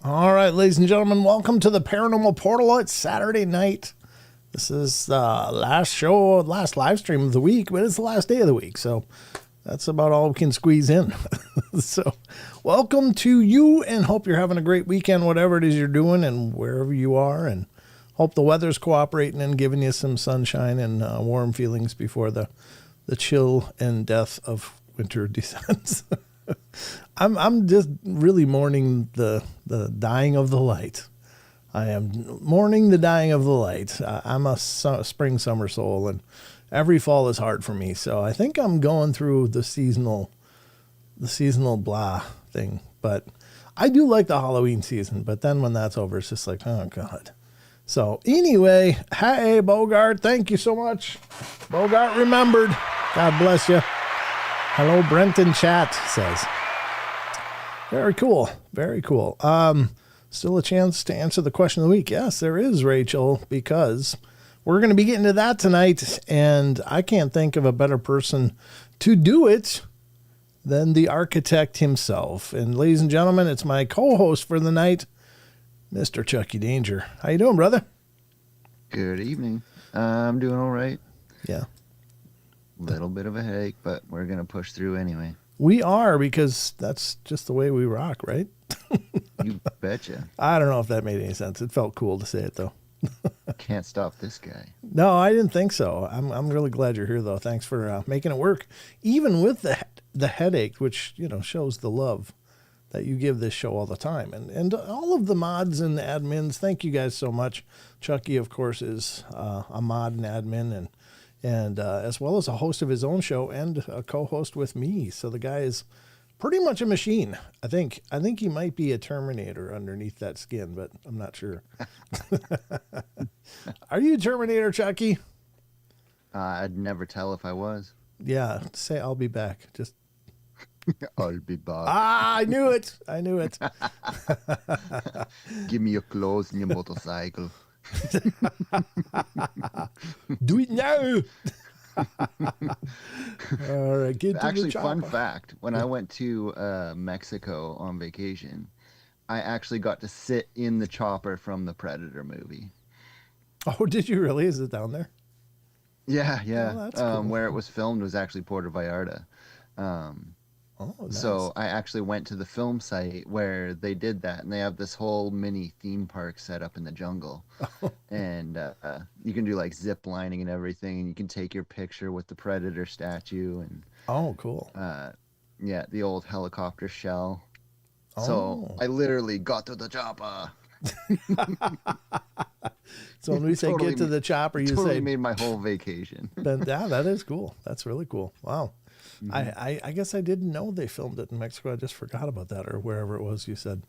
All right, ladies and gentlemen, welcome to the Paranormal Portal. It's Saturday night. This is the last live stream of the week, but it's the last day of the week, so that's about all we can squeeze in. So, welcome to you, and hope you're having a great weekend, whatever it is you're doing, and wherever you are, and hope the weather's cooperating and giving you some sunshine and warm feelings before the chill and death of winter descends. I'm just really mourning the dying of the light. I am mourning the dying of the light. I'm a spring summer soul, and every fall is hard for me. So I think I'm going through the seasonal blah thing. But I do like the Halloween season. But then when that's over, it's just like, oh God. So anyway, hey Bogart, thank you so much. Bogart remembered. God bless you. Hello, Brenton Chat says. Very cool. Very cool. Still a chance to answer the question of the week. Yes, there is, Rachel, because we're going to be getting to that tonight, and I can't think of a better person to do it than the architect himself. And ladies and gentlemen, it's my co-host for the night, Mr. Chucky Danger. How you doing, brother? Good evening. I'm doing all right. Yeah. Little bit of a headache, but we're going to push through anyway. We are, because that's just the way we rock, right? You betcha. I don't know if that made any sense. It felt cool to say it, though. Can't stop this guy. No, I didn't think so. I'm really glad you're here, though. Thanks for making it work, even with the headache, which shows the love that you give this show all the time, and all of the mods and admins. Thank you guys so much. Chucky, of course, is a mod and admin, and as well as a host of his own show and a co-host with me. So the guy is pretty much a machine. I think he might be a Terminator underneath that skin, but I'm not sure. Are you a Terminator, Chucky? I'd never tell if I was. Yeah, say I'll be back. Just I'll be back. I knew it. I knew it. Give me your clothes and your motorcycle. Do it now. All right, get to Actually, the fun chopper. fact, when I went to Mexico on vacation, I actually got to sit in the chopper from the Predator movie. Oh, did you really? Is it down there? Yeah, yeah. Oh, that's cool. Where it was filmed was actually Puerto Vallarta. Oh, nice. So I actually went to the film site where they did that, and they have this whole mini theme park set up in the jungle, and you can do like zip lining and everything, and you can take your picture with the Predator statue, and Oh, cool. yeah, the old helicopter shell. So Oh. I literally got to the chopper. So when we say Totally get to the chopper, you Totally say, made my whole vacation. yeah, that is cool. That's really cool. Wow. Mhm. I guess I didn't know they filmed it in Mexico. I just forgot about that, or wherever it was you said,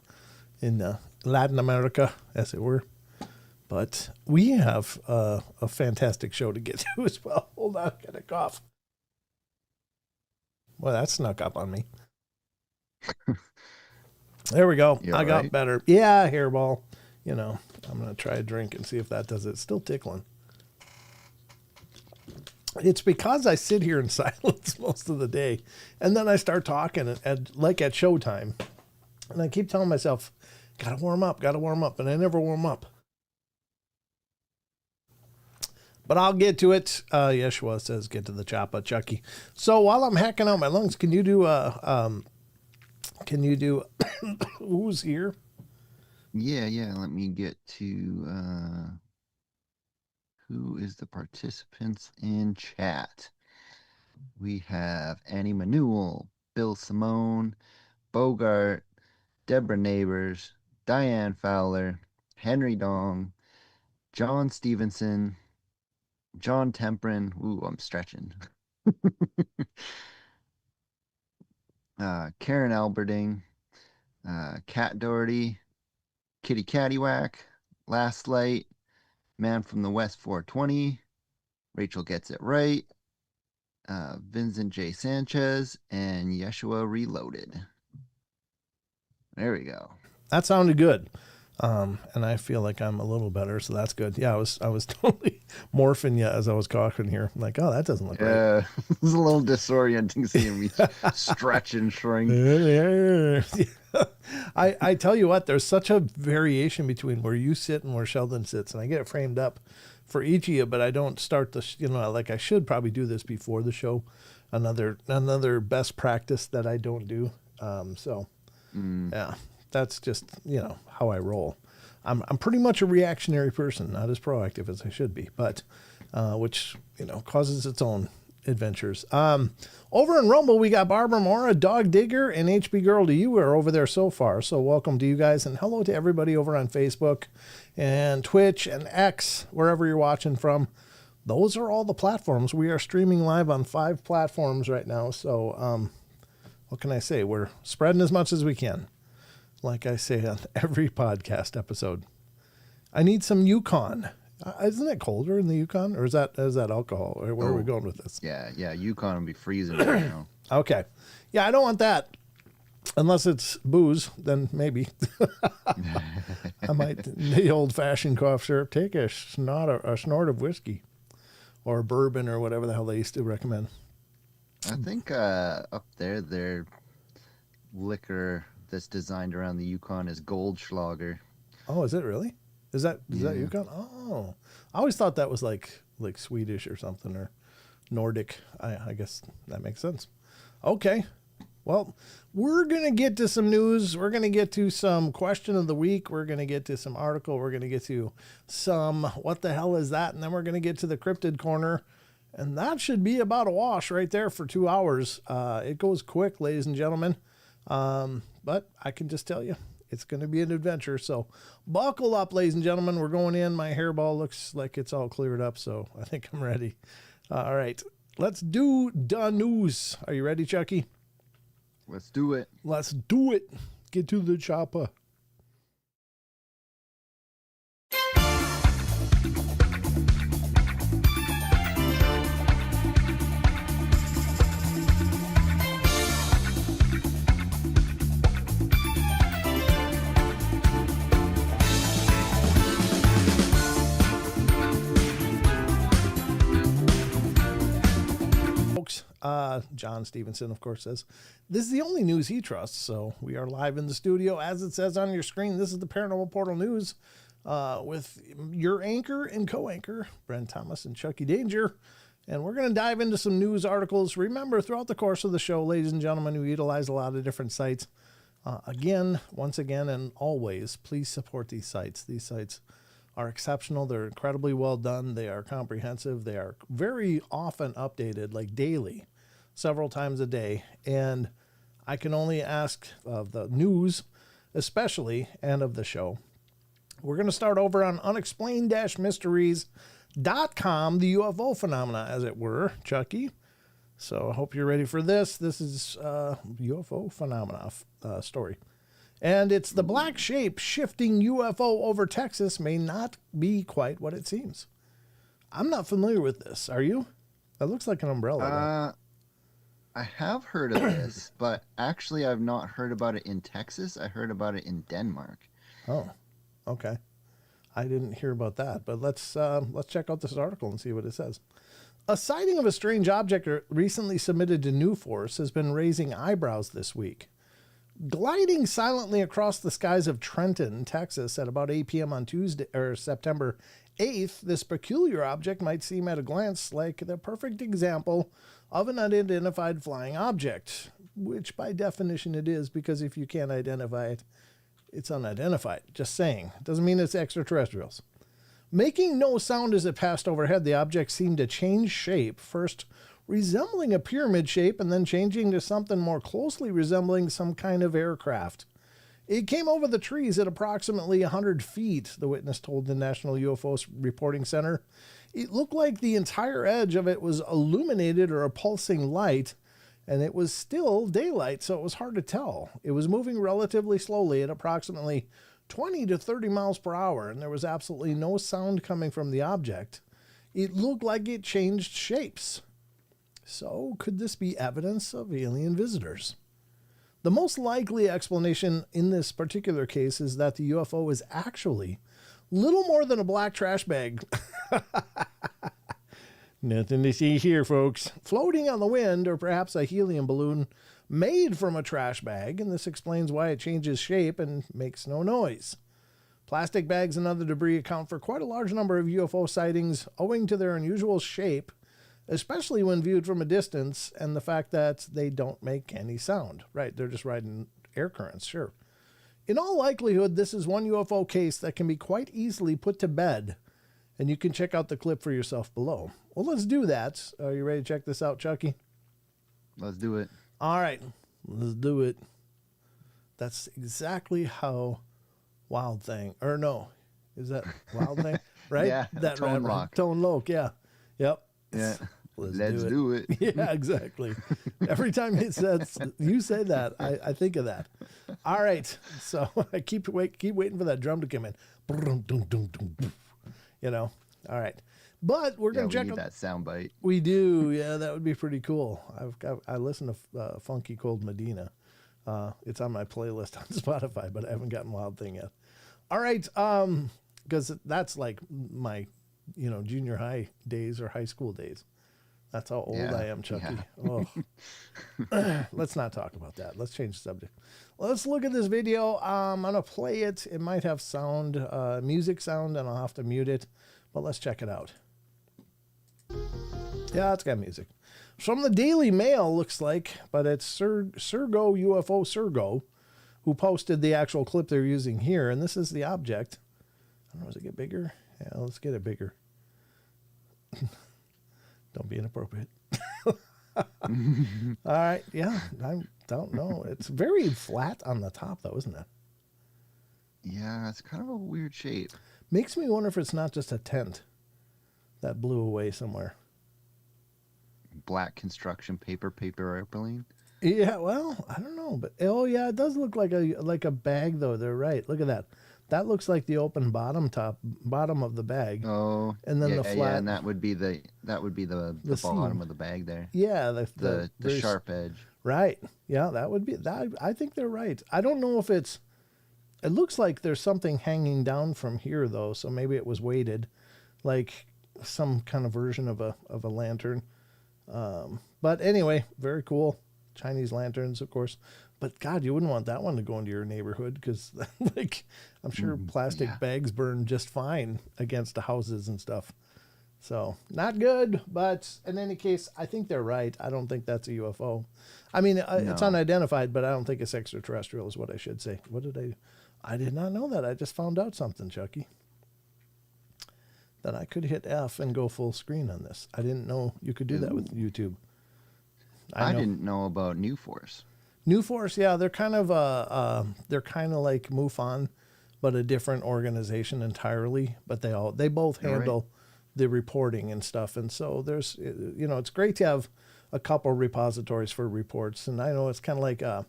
in Latin America, as it were. But we have a fantastic show to get to as well. Hold on, got a cough. Well, that snuck up on me. There we go. You I all got right? better. Yeah, hairball. I'm going to try a drink and see if that does it. It's still tickling. It's because I sit here in silence most of the day, and then I start talking like at showtime, and I keep telling myself, gotta warm up, and I never warm up. But I'll get to it. Yeshua says, get to the choppa, Chucky. So while I'm hacking out my lungs, can you do who's here? Yeah. Let me get to who is the participants in chat. We have Annie Manuel, Bill Simone, Bogart, Deborah Neighbors, Diane Fowler, Henry Dong, John Stevenson, John Temprin. Ooh, I'm stretching. Karen Alberding, Kat Doherty, Kitty Caddywhack, Last Light, Man from the West 420, Rachel Gets It Right, Vincent J. Sanchez, and Yeshua Reloaded. There we go. That sounded good. And I feel like I'm a little better, so that's good. Yeah, I was totally morphing you as I was talking here. I'm like, oh, that doesn't look right. Yeah, it's a little disorienting seeing me stretch and shrink. I tell you what, there's such a variation between where you sit and where Sheldon sits, and I get it framed up for each of you, but I don't start like I should probably do this before the show. Another best practice that I don't do. Yeah, that's just how I roll. I'm pretty much a reactionary person, not as proactive as I should be, but which causes its own adventures. Over in Rumble, we got Barbara Mora, Dog Digger, and HB Girl to You are over there so far. So welcome to you guys, and hello to everybody over on Facebook and Twitch and X, wherever you're watching from. Those are all the platforms. We are streaming live on 5 platforms right now. So what can I say? We're spreading as much as we can. Like I say on every podcast episode. I need some Yukon. Isn't it colder in the Yukon, or is that alcohol? Or where are we going with this? Yeah, Yukon will be freezing right now. Okay. Yeah, I don't want that. Unless it's booze, then maybe. I might, the old-fashioned cough syrup, take a snort of whiskey or bourbon or whatever the hell they used to recommend. I think up there, their liquor that's designed around the Yukon is Goldschlager. Oh, is it really? Is that Yukon? Oh, I always thought that was like Swedish or something, or Nordic. I guess that makes sense. Okay. Well, we're going to get to some news. We're going to get to some question of the week. We're going to get to some article. We're going to get to some what the hell is that? And then we're going to get to the cryptid corner. And that should be about a wash right there for 2 hours. It goes quick, ladies and gentlemen. But I can just tell you, it's going to be an adventure. So buckle up, ladies and gentlemen. We're going in. My hairball looks like it's all cleared up, so I think I'm ready. All right. Let's do the news. Are you ready, Chucky? Let's do it. Let's do it. Get to the chopper. John Stevenson, of course, says, this is the only news he trusts. So we are live in the studio. As it says on your screen, this is the Paranormal Portal News with your anchor and co-anchor, Brent Thomas and Chucky Danger. And we're going to dive into some news articles. Remember, throughout the course of the show, ladies and gentlemen, we utilize a lot of different sites. Once again, and always, please support these sites. These sites are exceptional. They're incredibly well done. They are comprehensive. They are very often updated, like daily, several times a day. And I can only ask of the news, especially, and of the show. We're going to start over on unexplained-mysteries.com, the UFO phenomena, as it were, Chucky. So I hope you're ready for this. This is UFO phenomena story. And it's the black shape shifting UFO over Texas may not be quite what it seems. I'm not familiar with this. Are you? That looks like an umbrella. I have heard of this, but actually I've not heard about it in Texas. I heard about it in Denmark. Oh, okay. I didn't hear about that, but let's check out this article and see what it says. A sighting of a strange object recently submitted to New Force has been raising eyebrows this week. Gliding silently across the skies of Trenton, Texas at about 8 p.m. on Tuesday or September 8th, this peculiar object might seem at a glance like the perfect example of an unidentified flying object, which by definition it is, because if you can't identify it, it's unidentified. Just saying. It doesn't mean it's extraterrestrials. Making no sound as it passed overhead, the object seemed to change shape, first resembling a pyramid shape and then changing to something more closely resembling some kind of aircraft. It came over the trees at approximately 100 feet, the witness told the National UFO Reporting Center. It looked like the entire edge of it was illuminated or a pulsing light, and it was still daylight, so it was hard to tell. It was moving relatively slowly at approximately 20 to 30 miles per hour, and there was absolutely no sound coming from the object. It looked like it changed shapes. So, could this be evidence of alien visitors? The most likely explanation in this particular case is that the UFO is actually little more than a black trash bag. Nothing to see here, folks. Floating on the wind, or perhaps a helium balloon made from a trash bag, and this explains why it changes shape and makes no noise. Plastic bags and other debris account for quite a large number of UFO sightings owing to their unusual shape, especially when viewed from a distance, and the fact that they don't make any sound. Right, they're just riding air currents, sure. In all likelihood, this is one UFO case that can be quite easily put to bed, and you can check out the clip for yourself below. Well, let's do that. Are you ready to check this out, Chucky? Let's do it. All right, let's do it. That's exactly how Wild Thing, or no, is that Wild Thing? Right? Yeah, that Tone Loc. Tone Loc, yeah. Yep. Yeah. Let's do it. Yeah, exactly. Every time you say that, I think of that. All right. So I keep waiting for that drum to come in. You know. All right. But we're going to check out that sound bite. We do. Yeah, that would be pretty cool. I listen to Funky Cold Medina. It's on my playlist on Spotify, but I haven't gotten Wild Thing yet. All right. Because that's like my, junior high days or high school days. That's how old I am, Chucky. Yeah. Oh. Let's not talk about that. Let's change the subject. Let's look at this video. I'm going to play it. It might have sound, music sound, and I'll have to mute it. But let's check it out. Yeah, it's got music. From the Daily Mail, looks like, but it's Sergo UFO Sergo who posted the actual clip they're using here. And this is the object. I don't know, does it get bigger? Yeah, let's get it bigger. Don't be inappropriate. All right. Yeah, I don't know. It's very flat on the top, though, isn't it? Yeah, it's kind of a weird shape. Makes me wonder if it's not just a tent that blew away somewhere. Black construction paper airplane. Yeah, well, I don't know, but yeah, it does look like a bag, though. They're right. Look at that. That looks like the open bottom of the bag. Oh, and then the flat. Yeah, and that would be the bottom of the bag there. Yeah, the sharp edge. Right. Yeah, that would be that. I think they're right. I don't know if it looks like there's something hanging down from here though, so maybe it was weighted, like some kind of version of a lantern. But anyway, very cool. Chinese lanterns, of course. But God, you wouldn't want that one to go into your neighborhood because, I'm sure plastic bags burn just fine against the houses and stuff. So not good. But in any case, I think they're right. I don't think that's a UFO. I mean, it's unidentified, but I don't think it's extraterrestrial is what I should say. I did not know that. I just found out something, Chucky. That I could hit F and go full screen on this. I didn't know you could do that with YouTube. I didn't know about New Force. New Force, yeah, they're kind of like MUFON, but a different organization entirely. But they both handle the reporting and stuff. And so there's, it's great to have a couple repositories for reports. And I know it's kind of like the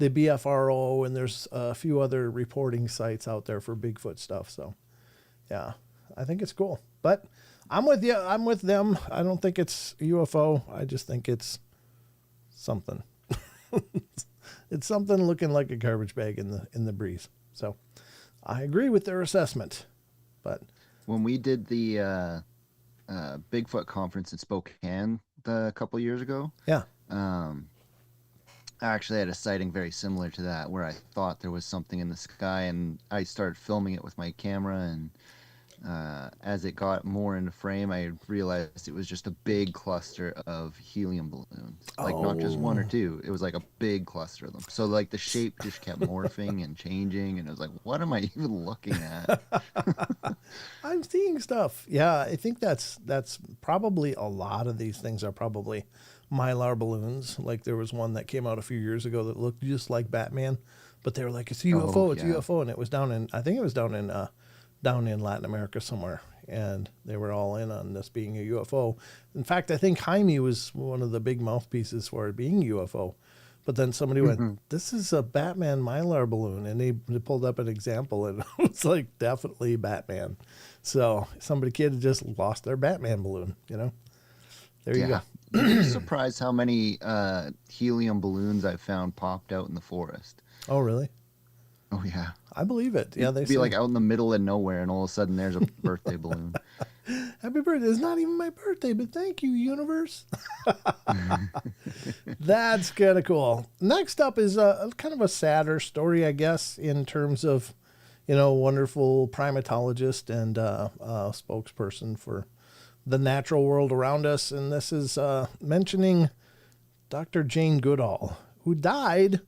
BFRO, and there's a few other reporting sites out there for Bigfoot stuff. So, yeah, I think it's cool. But I'm with you. I'm with them. I don't think it's UFO. I just think it's something. It's something looking like a garbage bag in the breeze. So I agree with their assessment. But when we did the Bigfoot conference in Spokane a couple years ago, I actually had a sighting very similar to that where I thought there was something in the sky, and I started filming it with my camera, and as it got more into frame, I realized it was just a big cluster of helium balloons. Like not just one or two. It was like a big cluster of them. So like the shape just kept morphing and changing, and I was like, what am I even looking at? I'm seeing stuff. Yeah, I think that's probably a lot of these things are probably Mylar balloons. Like there was one that came out a few years ago that looked just like Batman, but they were like, it's a UFO, it's a UFO, and it was down in Latin America somewhere, and they were all in on this being a UFO. In fact, I think Jaime was one of the big mouthpieces for it being UFO. But then somebody went, this is a Batman Mylar balloon, and they pulled up an example, and it was like definitely Batman. So somebody kid had just lost their Batman balloon, There you go. You'd be surprised how many helium balloons I've found popped out in the forest. Oh, really? Oh yeah. I believe it. Yeah, they You'd be say like out in the middle of nowhere, and all of a sudden there's a birthday balloon. happy birthday. It's not even my birthday, but thank you, universe. That's kind of cool. Next up is a kind of a sadder story, I guess, in terms of, wonderful primatologist and spokesperson for the natural world around us. And this is mentioning Dr. Jane Goodall, who died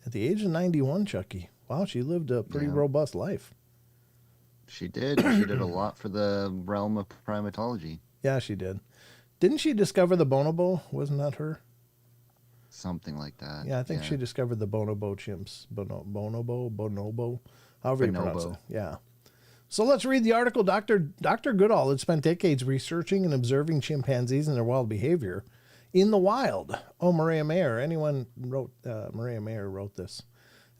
at the age of 91, Chucky. Wow, she lived a pretty robust life. She did. She did a lot for the realm of primatology. Yeah, she did. Didn't she discover the bonobo? Wasn't that her? Something like that. Yeah, I think she discovered the bonobo chimps. Bonobo, however you pronounce it. Yeah. So let's read the article. Dr. Goodall had spent decades researching and observing chimpanzees and their wild behavior in the wild. Oh, Maria Mayer. Maria Mayer wrote this.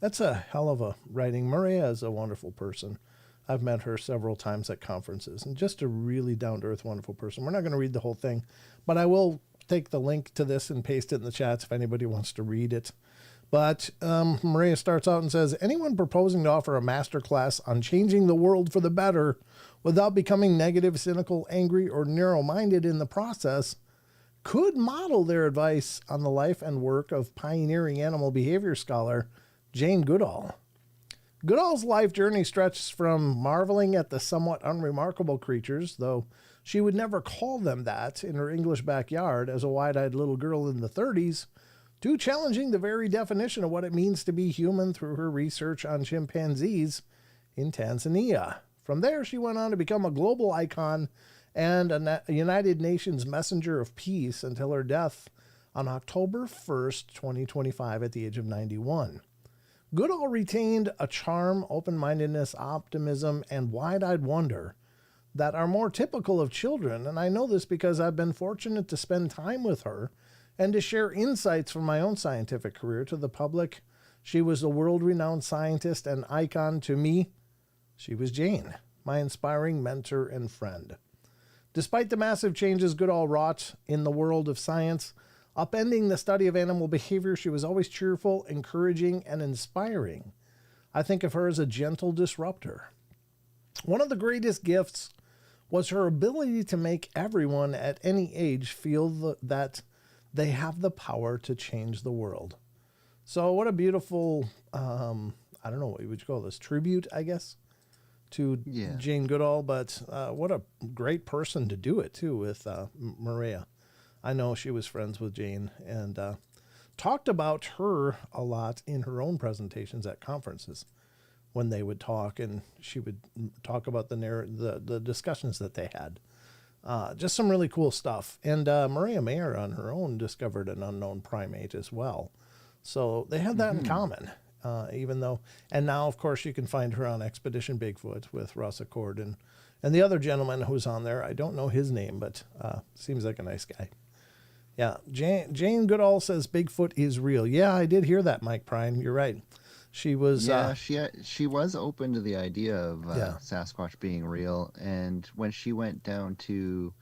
That's a hell of a writing. Maria is a wonderful person. I've met her several times at conferences, and just a really down-to-earth, wonderful person. We're not going to read the whole thing, but I will take the link to this and paste it in the chats if anybody wants to read it. But Maria starts out and says, anyone proposing to offer a masterclass on changing the world for the better without becoming negative, cynical, angry, or narrow-minded in the process could model their advice on the life and work of pioneering animal behavior scholar Jane Goodall. Goodall's life journey stretches from marveling at the somewhat unremarkable creatures, though she would never call them that in her English backyard as a wide-eyed little girl in the 30s, to challenging the very definition of what it means to be human through her research on chimpanzees in Tanzania. From there, she went on to become a global icon and a United Nations messenger of peace until her death on October 1st, 2025, at the age of 91. Goodall retained a charm, open-mindedness, optimism, and wide-eyed wonder that are more typical of children, and I know this because I've been fortunate to spend time with her and to share insights from my own scientific career to the public. She was a world-renowned scientist and icon to me. She was Jane, my inspiring mentor and friend. Despite the massive changes Goodall wrought in the world of science, upending the study of animal behavior, she was always cheerful, encouraging, and inspiring. I think of her as a gentle disruptor. One of the greatest gifts was her ability to make everyone at any age feel that they have the power to change the world. So what a beautiful, I don't know, what would you call this, tribute, I guess, to Jane Goodall, but what a great person to do it, too, with Maria. I know she was friends with Jane and talked about her a lot in her own presentations at conferences when they would talk, and she would talk about the discussions that they had. Just some really cool stuff. And Maria Mayer on her own discovered an unknown primate as well. So they had that in common, even though, and now of course you can find her on Expedition Bigfoot with Russ Accord and the other gentleman who's on there. I don't know his name, but seems like a nice guy. Yeah, Jane Goodall says Bigfoot is real. Yeah, I did hear that, Mike Prine. You're right. She was. Yeah, she was open to the idea of Sasquatch being real, and when she went down to,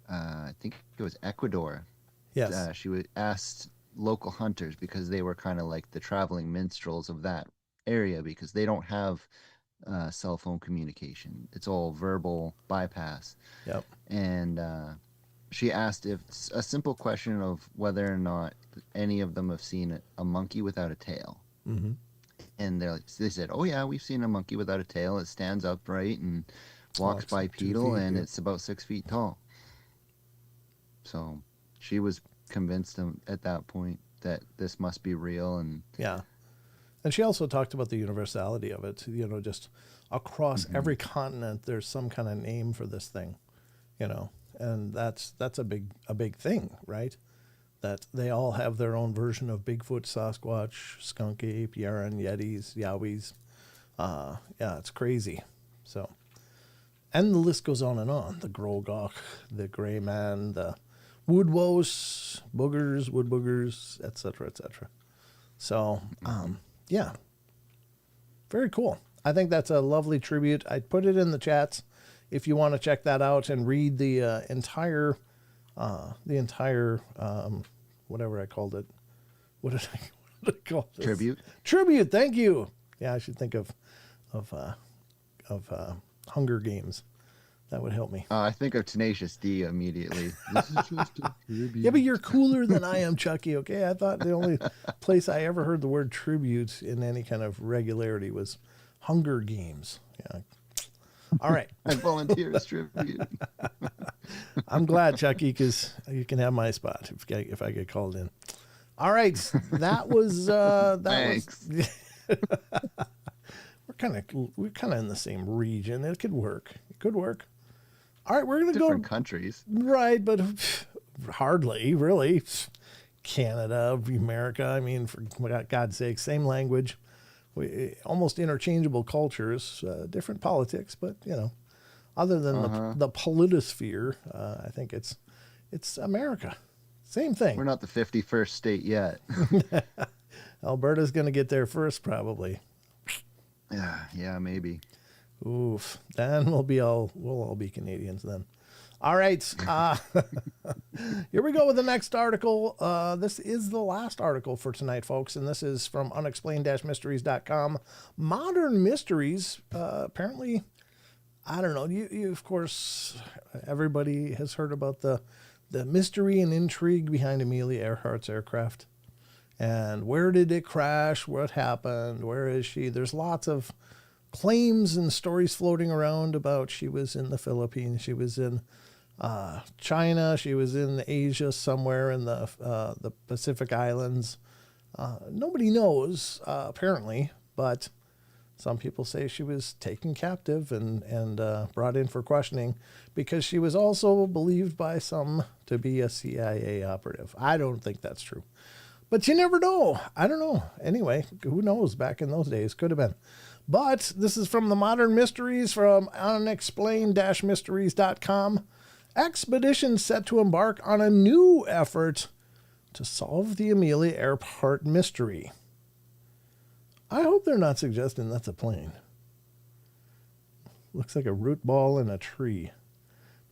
I think it was Ecuador. Yes. She was asked local hunters because they were kind of like the traveling minstrels of that area because they don't have cell phone communication. It's all verbal bypass. Yep. And she asked if a simple question of whether or not any of them have seen a monkey without a tail. Mm-hmm. And they said, oh yeah, we've seen a monkey without a tail. It stands upright and walks bipedal, and it's about 6 feet tall. So she was convinced at that point that this must be real. And yeah. And she also talked about the universality of it. Just across every continent, there's some kind of name for this thing, and that's a big thing, right? That they all have their own version of Bigfoot, Sasquatch, skunk ape, Yaren, Yetis, Yowies. Yeah, it's crazy. So, and the list goes on and on. The Grogok, the Gray Man, the Woodwose, boogers, wood boogers, etc., etc. So, yeah, very cool. I think that's a lovely tribute. I put it in the chats if you want to check that out and read the entire the entire, whatever I called it. What did I call this? Tribute. Tribute. Thank you. Yeah, I should think of Hunger Games. That would help me. I think of Tenacious D immediately. This is just a tribute. Yeah, but you're cooler than I am, Chucky, okay? I thought the only place I ever heard the word tribute in any kind of regularity was Hunger Games. Yeah. All right. I volunteer as tribute. I'm glad, Chucky, because you can have my spot if I get called in. All right. That was... Thanks. We're kind of in the same region. It could work. It could work. All right, we're going to go... Different countries. Right, but hardly, really. Canada, America, I mean, for God's sake, same language. Almost interchangeable cultures, different politics, but, other than the politosphere, I think it's America. Same thing. We're not the 51st state yet. Alberta's going to get there first, probably. Yeah, maybe. Oof. Then we'll all be Canadians then. All right. Here we go with the next article. This is the last article for tonight, folks, and this is from unexplained-mysteries.com. Modern mysteries, apparently, I don't know. You of course, everybody has heard about the mystery and intrigue behind Amelia Earhart's aircraft. And where did it crash? What happened? Where is she? There's lots of claims and stories floating around about she was in the Philippines, she was in China, she was in Asia somewhere in the Pacific Islands. Nobody knows, apparently, but some people say she was taken captive and brought in for questioning because she was also believed by some to be a CIA operative. I don't think that's true. But you never know. I don't know. Anyway, who knows? Back in those days, could have been. But this is from the Modern Mysteries from unexplained-mysteries.com. Expedition set to embark on a new effort to solve the Amelia Earhart mystery. I hope they're not suggesting that's a plane. Looks like a root ball in a tree.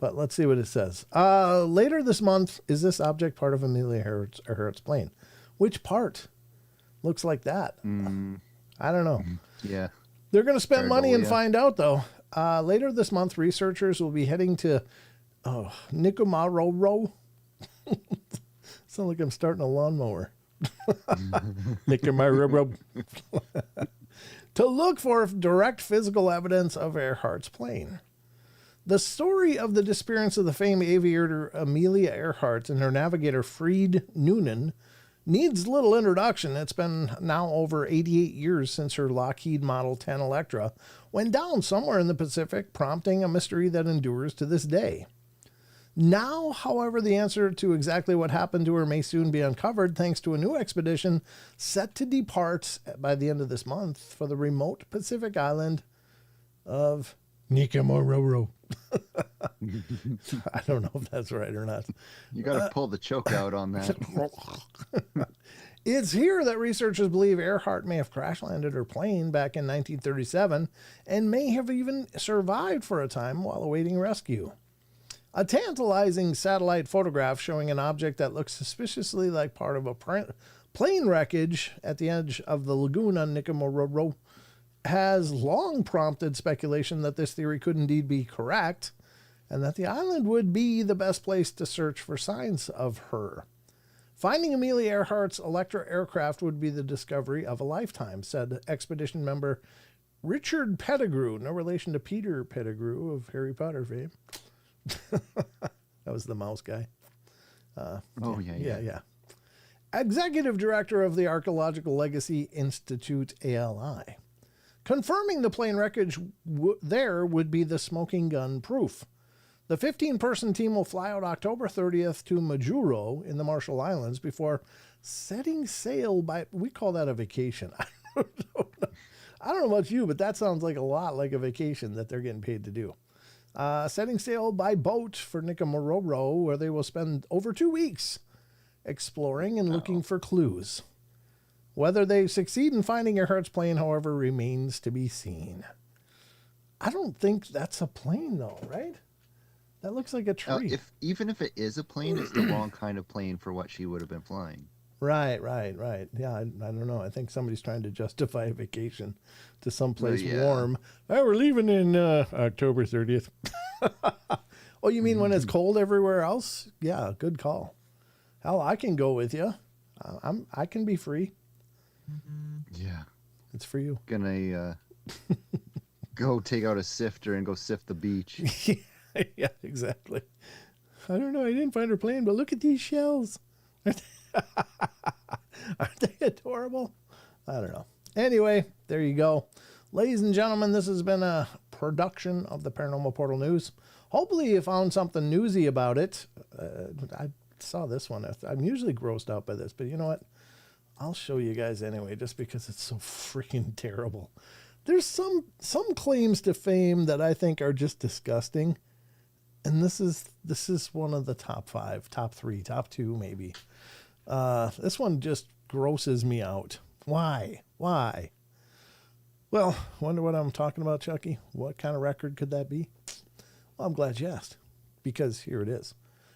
But let's see what it says. Later this month, is this object part of Amelia Earhart's plane? Which part? Looks like that. I don't know. Yeah. They're going to spend money and find out, though. Later this month, researchers will be heading to Nicomaroro. Sound like I'm starting a lawnmower. Nicomaroro. To look for direct physical evidence of Earhart's plane. The story of the disappearance of the famed aviator Amelia Earhart and her navigator Fried Noonan needs little introduction. It's been now over 88 years since her Lockheed Model 10 Electra went down somewhere in the Pacific, prompting a mystery that endures to this day. Now, however, the answer to exactly what happened to her may soon be uncovered thanks to a new expedition set to depart by the end of this month for the remote Pacific island of Nicomaroro. I don't know if that's right or not. You got to pull the choke out on that. It's here that researchers believe Earhart may have crash landed her plane back in 1937 and may have even survived for a time while awaiting rescue. A tantalizing satellite photograph showing an object that looks suspiciously like part of a plane wreckage at the edge of the lagoon on Nicomaroro has long prompted speculation that this theory could indeed be correct and that the island would be the best place to search for signs of her. Finding Amelia Earhart's Electra aircraft would be the discovery of a lifetime, said expedition member Richard Pettigrew, no relation to Peter Pettigrew of Harry Potter fame. That was the mouse guy. Yeah. Executive director of the Archaeological Legacy Institute, ALI. Confirming the plane wreckage there would be the smoking gun proof. The 15-person team will fly out October 30th to Majuro in the Marshall Islands before setting sail by... We call that a vacation. I don't know about you, but that sounds like a lot like a vacation that they're getting paid to do. Setting sail by boat for Nicomaroro, where they will spend over 2 weeks exploring and looking for clues. Whether they succeed in finding Earhart's plane, however, remains to be seen. I don't think that's a plane, though, right? That looks like a tree. Even if it is a plane, it's the wrong kind of plane for what she would have been flying. Right. Yeah, I don't know. I think somebody's trying to justify a vacation to someplace warm. Oh, we're leaving in October 30th. Oh, you mean when it's cold everywhere else? Yeah, good call. Hell, I can go with you. I can be free. Yeah. It's for you. Gonna go take out a sifter and go sift the beach. Yeah, exactly. I don't know. I didn't find her plane, but look at these shells. Aren't they adorable? I don't know. Anyway, there you go. Ladies and gentlemen, this has been a production of the Paranormal Portal News. Hopefully you found something newsy about it. I saw this one. I'm usually grossed out by this, but you know what? I'll show you guys anyway, just because it's so freaking terrible. There's some claims to fame that I think are just disgusting. And this is one of the top 5, top 3, top 2 maybe. This one just grosses me out. Why? Well, wonder what I'm talking about, Chucky? What kind of record could that be? Well, I'm glad you asked, because here it is.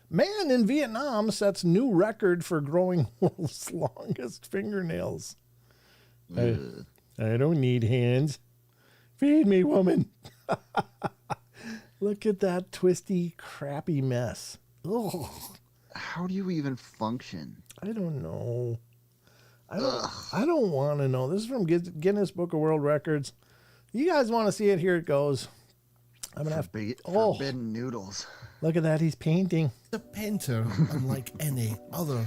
Man in Vietnam sets new record for growing world's longest fingernails. I don't need hands. Feed me, woman. Look at that twisty, crappy mess. Oh, how do you even function? I don't know. I don't want to know. This is from Guinness Book of World Records. You guys want to see it? Here it goes. I'm gonna have forbidden noodles. Look at that. He's painting. A painter unlike any other.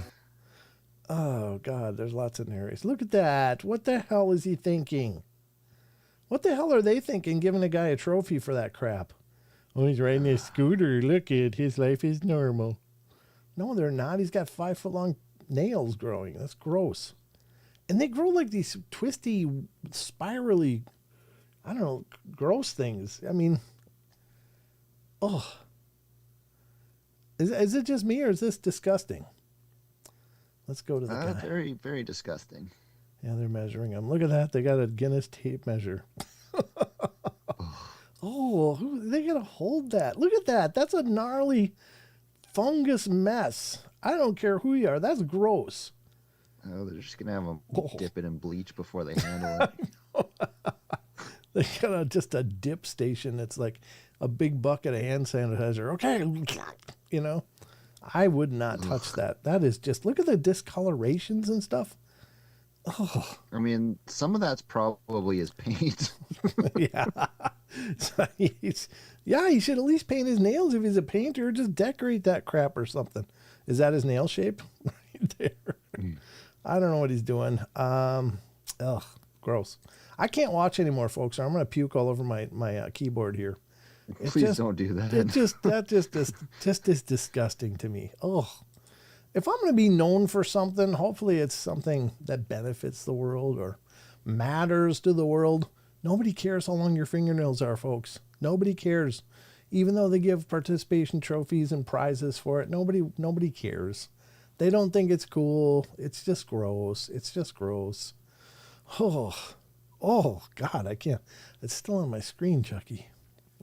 Oh God, there's lots of narrations. Look at that. What the hell is he thinking? What the hell are they thinking? Giving a guy a trophy for that crap? Oh, he's riding a scooter. Look at his life is normal. No, they're not. He's got 5-foot long nails growing. That's gross. And they grow like these twisty, spirally, I don't know, gross things. I mean, oh. Is it just me or is this disgusting? Let's go to the guy. Very, very disgusting. Yeah, they're measuring them. Look at that. They got a Guinness tape measure. Oh, they got to hold that. Look at that. That's a gnarly fungus mess. I don't care who you are. That's gross. Oh, they're just going to have them dip it in bleach before they handle it. They got just a dip station. It's like a big bucket of hand sanitizer. Okay. You know, I would not touch that. That is just, look at the discolorations and stuff. Oh. I mean, some of that's probably his paint. Yeah. So he should at least paint his nails if he's a painter. Just decorate that crap or something. Is that his nail shape? Right there. I don't know what he's doing. Gross. I can't watch anymore, folks, or I'm going to puke all over my keyboard here. Please don't do that. That just is disgusting to me. Oh. If I'm going to be known for something, hopefully it's something that benefits the world or matters to the world. Nobody cares how long your fingernails are, folks. Nobody cares. Even though they give participation trophies and prizes for it, nobody cares. They don't think it's cool. It's just gross. Oh, God, I can't. It's still on my screen, Chucky.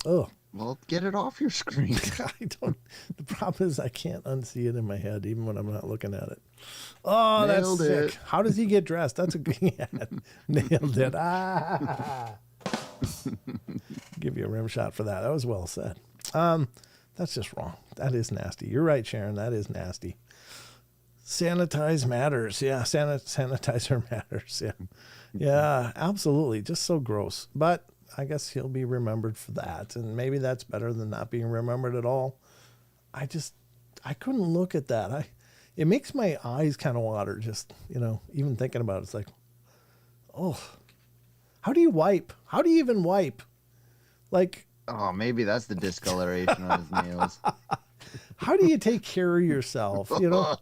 Oh. Well, get it off your screen. The problem is I can't unsee it in my head, even when I'm not looking at it. Oh, that's sick. How does he get dressed? That's a good nailed it. Give you a rim shot for that. That was well said. That's just wrong. That is nasty. You're right, Sharon. That is nasty. Sanitize matters. Yeah, sanitizer matters. Yeah. Yeah, absolutely. Just so gross. But I guess he'll be remembered for that. And maybe that's better than not being remembered at all. I couldn't look at that. It makes my eyes kind of water just, even thinking about it. It's like, oh, how do you wipe? How do you even wipe? Like, oh, maybe that's the discoloration on his nails. How do you take care of yourself? Gross.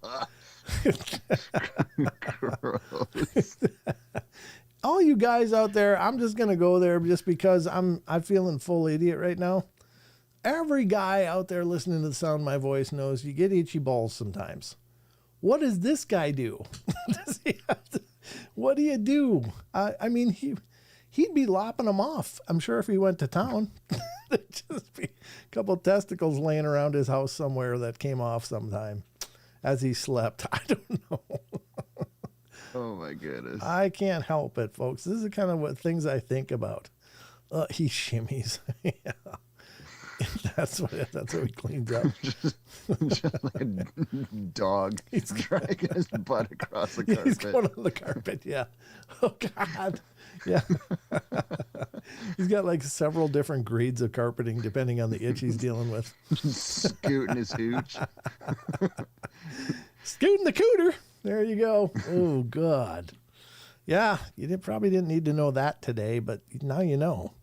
All you guys out there, I'm just going to go there just because I'm feeling full idiot right now. Every guy out there listening to the sound of my voice knows you get itchy balls sometimes. What does this guy do? What do you do? I mean, he'd be lopping them off, I'm sure, if he went to town. Because couple testicles laying around his house somewhere that came off sometime as he slept. I don't know. Oh my goodness. I can't help it, folks. This is the kind of what things I think about. He shimmies. Yeah. That's what he cleans up. just like a dog. He's dragging his butt across the carpet. He's going on the carpet, yeah. Oh, God. Yeah. He's got like several different grades of carpeting depending on the itch he's dealing with. Scooting his hooch. Scooting the cooter. There you go. Oh, God. Yeah, probably didn't need to know that today, but now you know.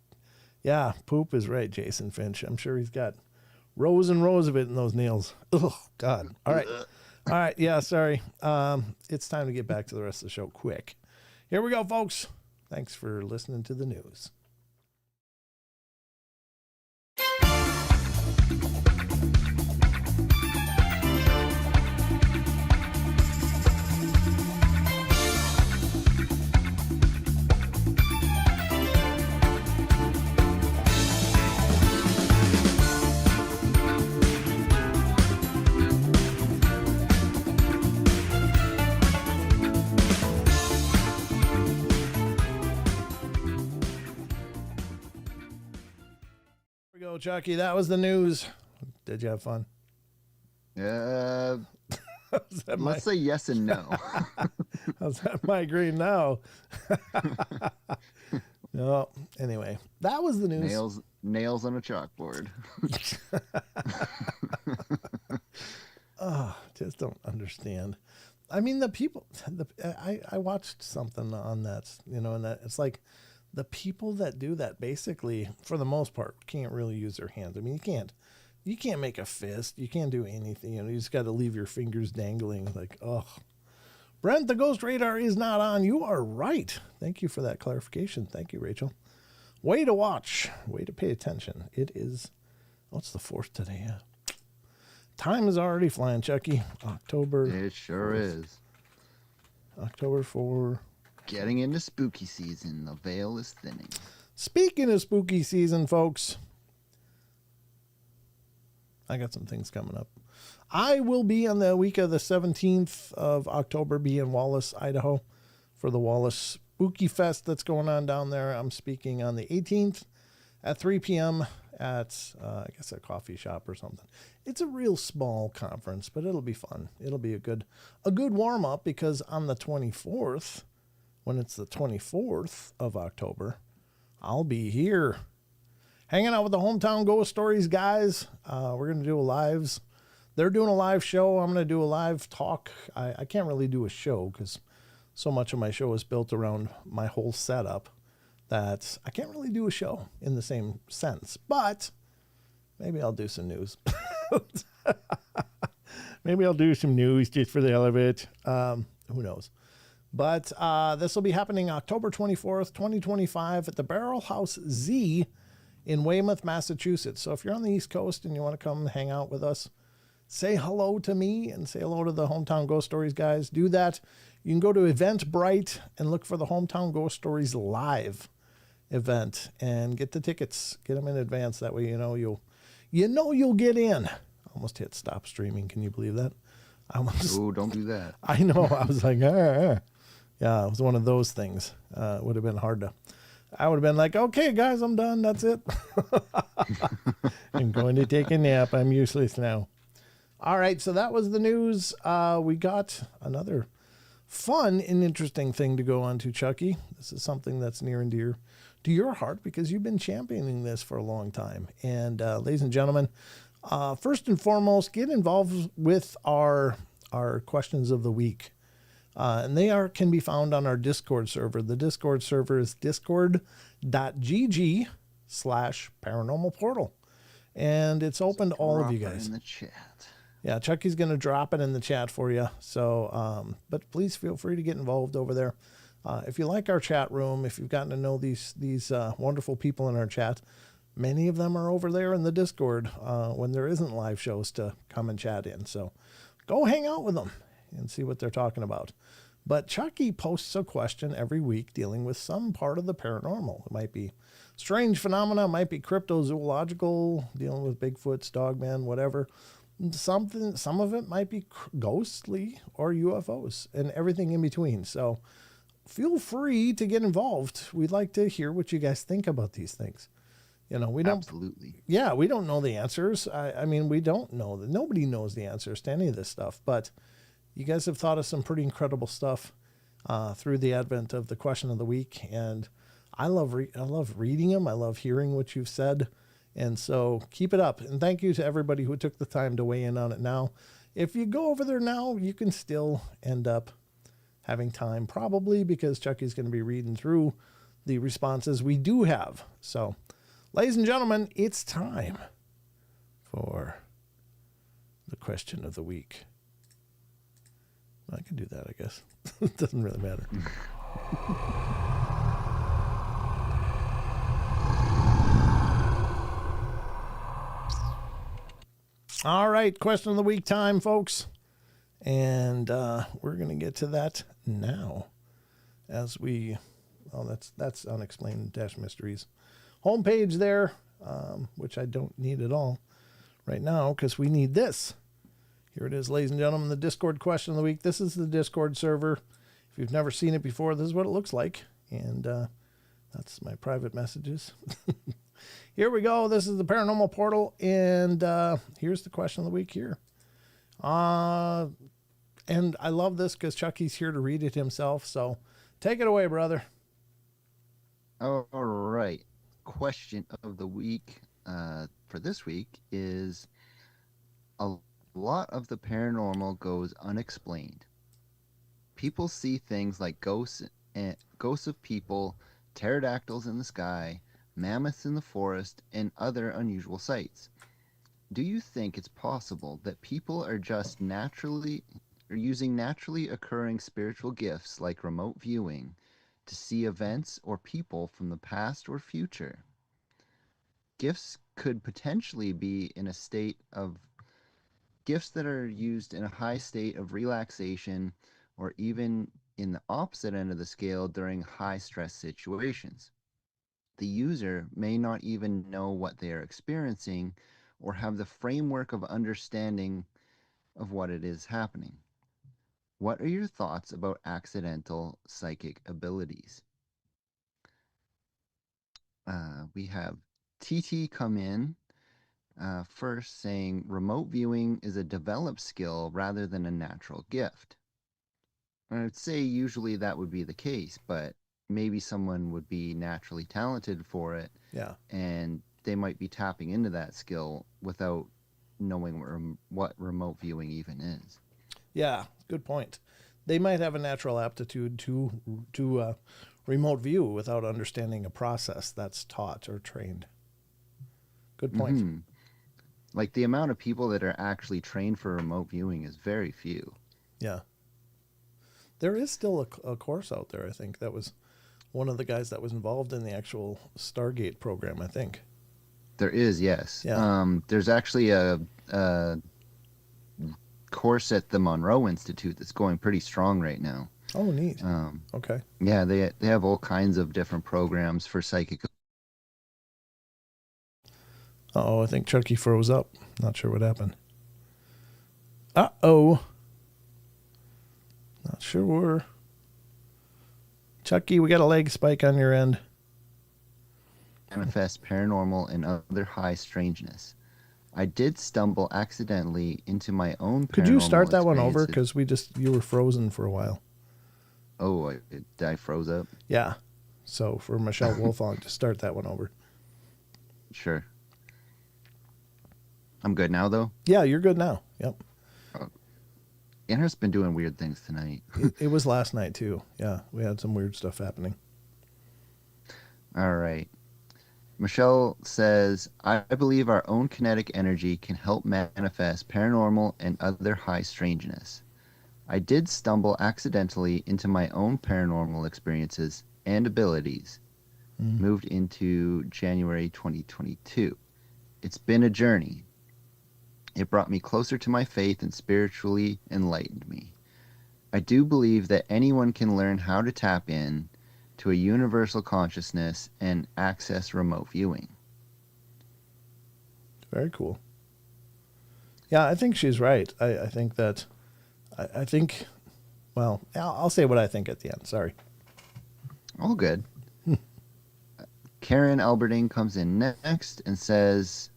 Yeah, poop is right, Jason Finch. I'm sure he's got rows and rows of it in those nails. Oh, God. All right. All right. Yeah, sorry. It's time to get back to the rest of the show quick. Here we go, folks. Thanks for listening to the news. Here we go, Chucky. That was the news. Did you have fun? Let's say yes and no. How's that migraine now? No. Anyway, that was the news. Nails on a chalkboard. Oh, just don't understand. I mean, the people. I watched something on that. And that it's like the people that do that basically, for the most part, can't really use their hands. I mean, you can't make a fist. You can't do anything. You just got to leave your fingers dangling. Like, oh, Brent, the ghost radar is not on. You are right. Thank you for that clarification. Thank you, Rachel. Way to watch. Way to pay attention. It is, it's the 4th today. Yeah. Time is already flying, Chucky. October. It sure is. October 4. Getting into spooky season. The veil is thinning. Speaking of spooky season, folks, I got some things coming up. I will be on the week of the 17th of October, be in Wallace, Idaho, for the Wallace Spooky Fest that's going on down there. I'm speaking on the 18th at 3 p.m. at, I guess, a coffee shop or something. It's a real small conference, but it'll be fun. It'll be a good warm-up, because on the 24th, when it's the 24th of October, I'll be here hanging out with the Hometown Ghost Stories guys. We're going to do a lives. They're doing a live show. I'm going to do a live talk. I can't really do a show because so much of my show is built around my whole setup that I can't really do a show in the same sense. But maybe I'll do some news. Maybe I'll do some news just for the hell of it. Who knows? But this will be happening October 24th, 2025 at the Barrel House Z in Weymouth, Massachusetts. So if you're on the East Coast and you want to come hang out with us, say hello to me and say hello to the Hometown Ghost Stories guys. Do that. You can go to Eventbrite and look for the Hometown Ghost Stories live event and get the tickets. Get them in advance. That way you'll get in. Almost hit stop streaming. Can you believe that? Oh, don't do that. I know. I was like, Yeah, it was one of those things. It would have been hard to. I would have been like, okay, guys, I'm done. That's it. I'm going to take a nap. I'm useless now. All right, so that was the news. We got another fun and interesting thing to go on to, Chucky. This is something that's near and dear to your heart because you've been championing this for a long time. And ladies and gentlemen, first and foremost, get involved with our questions of the week. And they can be found on our Discord server. The Discord server is discord.gg/paranormal portal. And it's open to all of you guys. In the chat. Yeah, Chucky's going to drop it in the chat for you. So, but please feel free to get involved over there. If you like our chat room, if you've gotten to know these wonderful people in our chat, many of them are over there in the Discord when there isn't live shows to come and chat in. So go hang out with them and see what they're talking about. But Chucky posts a question every week dealing with some part of the paranormal. It might be strange phenomena, it might be cryptozoological, dealing with Bigfoots, Dogman, whatever. Some of it might be ghostly or UFOs and everything in between. So feel free to get involved. We'd like to hear what you guys think about these things. You know, we don't. Absolutely. Yeah, we don't know the answers. I mean, we don't know that. Nobody knows the answers to any of this stuff. But you guys have thought of some pretty incredible stuff through the advent of the question of the week, and I love reading them. I love hearing what you've said, and so keep it up. And thank you to everybody who took the time to weigh in on it now. If you go over there now, you can still end up having time, probably because Chucky's going to be reading through the responses we do have. So, ladies and gentlemen, it's time for the question of the week. I can do that, I guess. It doesn't really matter. All right, question of the week time, folks. And we're going to get to that now as we... Oh, that's Unexplained-Mysteries homepage there, which I don't need at all right now because we need this. Here it is, ladies and gentlemen, the Discord question of the week. This is the Discord server. If you've never seen it before, this is what it looks like. And that's my private messages. Here we go. This is the Paranormal Portal. And here's the question of the week here. And I love this because Chucky's here to read it himself. So take it away, brother. All right. Question of the week for this week is a lot of the paranormal goes unexplained. People see things like ghosts of people, pterodactyls in the sky, mammoths in the forest, and other unusual sights. Do you think it's possible that people are just using naturally occurring spiritual gifts like remote viewing to see events or people from the past or future? Gifts could potentially be in a state of gifts that are used in a high state of relaxation or even in the opposite end of the scale during high stress situations. The user may not even know what they are experiencing or have the framework of understanding of what it is happening. What are your thoughts about accidental psychic abilities? We have TT come in first saying remote viewing is a developed skill rather than a natural gift. I would say usually that would be the case, but maybe someone would be naturally talented for it. Yeah. And they might be tapping into that skill without knowing what remote viewing even is. Yeah, good point. They might have a natural aptitude to remote view without understanding a process that's taught or trained. Good point. Mm-hmm. Like the amount of people that are actually trained for remote viewing is very few. Yeah. There is still a course out there, I think. That was one of the guys that was involved in the actual Stargate program, I think. There is, yes. Yeah. There's actually a course at the Monroe Institute that's going pretty strong right now. Oh, neat. Okay. Yeah, they have all kinds of different programs for psychic. Uh-oh, I think Chucky froze up. Not sure what happened. Uh-oh. Not sure. Chucky, we got a leg spike on your end. Manifest paranormal and other high strangeness. I did stumble accidentally into my own paranormal. Could you start that one over? Because you were frozen for a while. Oh, I froze up? Yeah. So for Michelle Wolfong to start that one over. Sure. I'm good now, though? Yeah, you're good now. Yep. Anna's been doing weird things tonight. It was last night, too. Yeah, we had some weird stuff happening. All right. Michelle says, I believe our own kinetic energy can help manifest paranormal and other high strangeness. I did stumble accidentally into my own paranormal experiences and abilities. Moved into January 2022. It's been a journey. It brought me closer to my faith and spiritually enlightened me. I do believe that anyone can learn how to tap in to a universal consciousness and access remote viewing. Very cool. Yeah, I think she's right. I think that, I think, well, I'll say what I think at the end. Sorry. All good. Karen Alberting comes in next and says,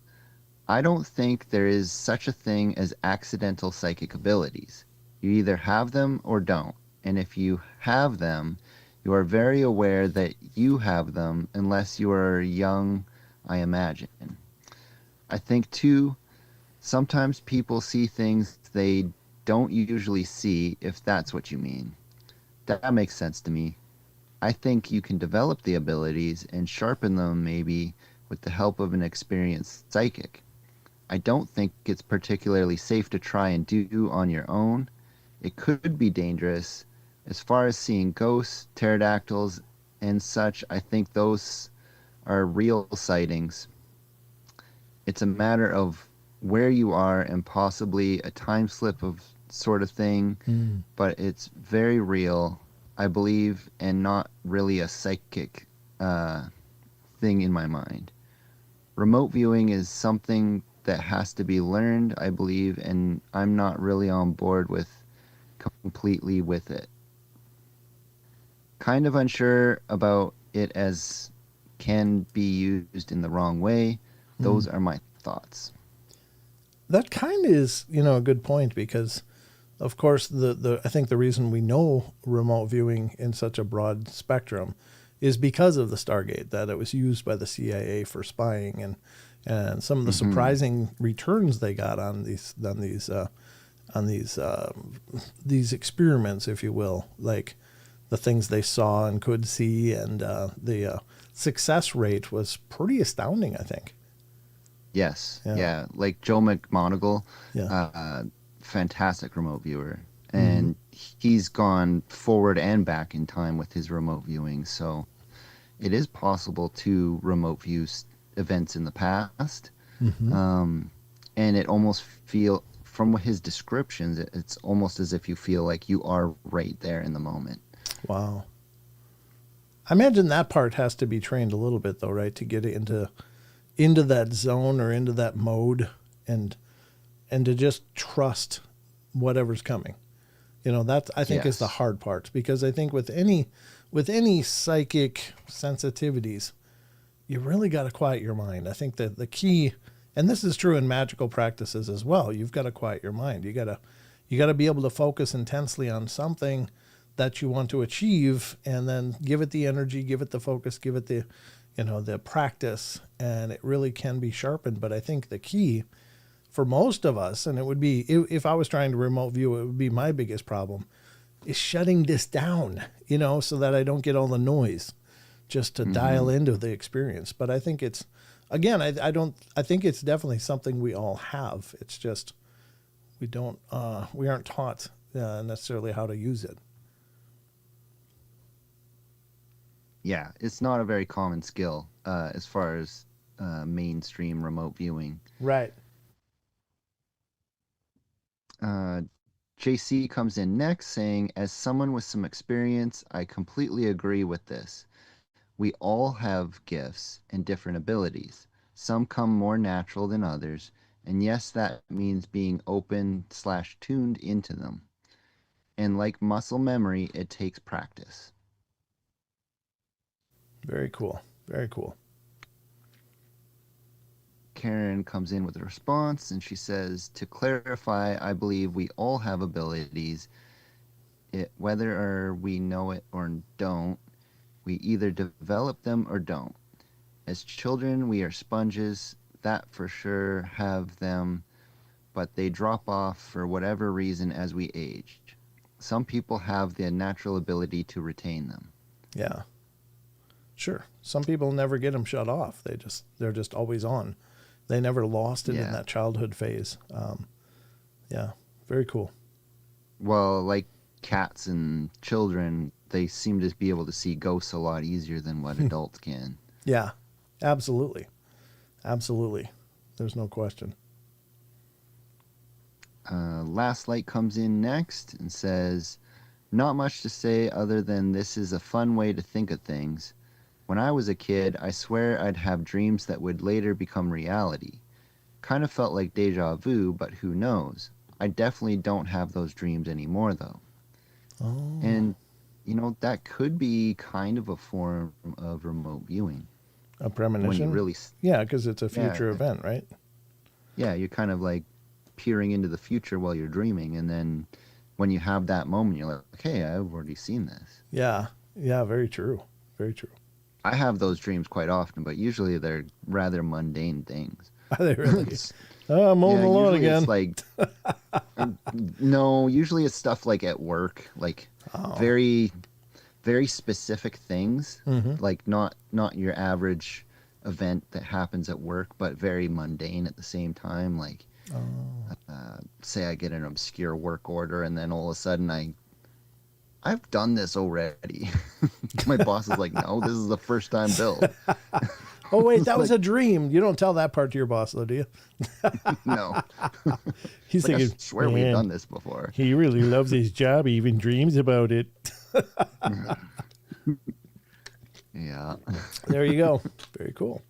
I don't think there is such a thing as accidental psychic abilities. You either have them or don't. And if you have them, you are very aware that you have them unless you are young, I imagine. I think, too, sometimes people see things they don't usually see, if that's what you mean. That makes sense to me. I think you can develop the abilities and sharpen them maybe with the help of an experienced psychic. I don't think it's particularly safe to try and do on your own. It could be dangerous. As far as seeing ghosts, pterodactyls, and such, I think those are real sightings. It's a matter of where you are and possibly a time slip of sort of thing, but it's very real, I believe, and not really a psychic thing in my mind. Remote viewing is something that has to be learned, I believe, and I'm not really on board with completely with it. Kind of unsure about it as can be used in the wrong way. Those are my thoughts. That kind of is, a good point because, of course, I think the reason we know remote viewing in such a broad spectrum is because of the Stargate, that it was used by the CIA for spying and some of the surprising returns they got on these experiments, if you will, like the things they saw and could see, and the success rate was pretty astounding, I think. Yes. Yeah. Yeah. Like Joe McMoneagle, Yeah. fantastic remote viewer. And he's gone forward and back in time with his remote viewing. So it is possible to remote view events in the past. And it almost from his descriptions, it's almost as if you feel like you are right there in the moment. Wow. I imagine that part has to be trained a little bit, though, right, to get into that zone or into that mode, and to just trust whatever's coming. That I think is the hard part, because I think with any psychic sensitivities, you really got to quiet your mind. I think that the key, and this is true in magical practices as well, you've got to quiet your mind. You got to be able to focus intensely on something that you want to achieve, and then give it the energy, give it the focus, give it the practice, and it really can be sharpened. But I think the key for most of us, and it would be, if I was trying to remote view, it would be my biggest problem, is shutting this down, so that I don't get all the noise, just to dial into the experience. But I think it's, again, I think it's definitely something we all have. It's just, we aren't taught necessarily how to use it. Yeah, it's not a very common skill as far as mainstream remote viewing. Right. JC comes in next saying, as someone with some experience, I completely agree with this. We all have gifts and different abilities. Some come more natural than others, and yes, that means being open/tuned into them. And like muscle memory, it takes practice. Very cool. Very cool. Karen comes in with a response, and she says, to clarify, I believe we all have abilities. Whether we know it or don't, we either develop them or don't. As children, we are sponges, that for sure have them, but they drop off for whatever reason as we age. Some people have the natural ability to retain them. Yeah. Sure. Some people never get them shut off. They're just always on. They never lost it in that childhood phase. Yeah. Very cool. Well, like cats and children, they seem to be able to see ghosts a lot easier than what adults can. Yeah. Absolutely. Absolutely. There's no question. Last Light comes in next and says, Not much to say other than this is a fun way to think of things. When I was a kid, I swear I'd have dreams that would later become reality. Kind of felt like deja vu, but who knows? I definitely don't have those dreams anymore, though. Oh, And, that could be kind of a form of remote viewing. a When you premonition? really, Yeah, because it's a yeah, future event, right? yeah, you're kind of like peering into the future while you're dreaming. And then when you have that moment, you're like, hey, I've already seen this. Yeah, yeah, very true. Very true. I have those dreams quite often, but usually they're rather mundane things. Are they really? Oh, I'm mowing Yeah, the lawn usually it's again. like no, usually it's stuff like at work, like Oh. very very specific things, Mm-hmm. like not your average event that happens at work, but very mundane at the same time. Like Oh. say I get an obscure work order and then all of a sudden I've done this already. My boss is like, "No, this is the first time build." Oh, wait, It's that was like, a dream. You don't tell that part to your boss, though, do you? no. He's It's like I thinking, swear we've man, done this before. he really loves his job. He even dreams about it. Yeah. There you go. Very cool.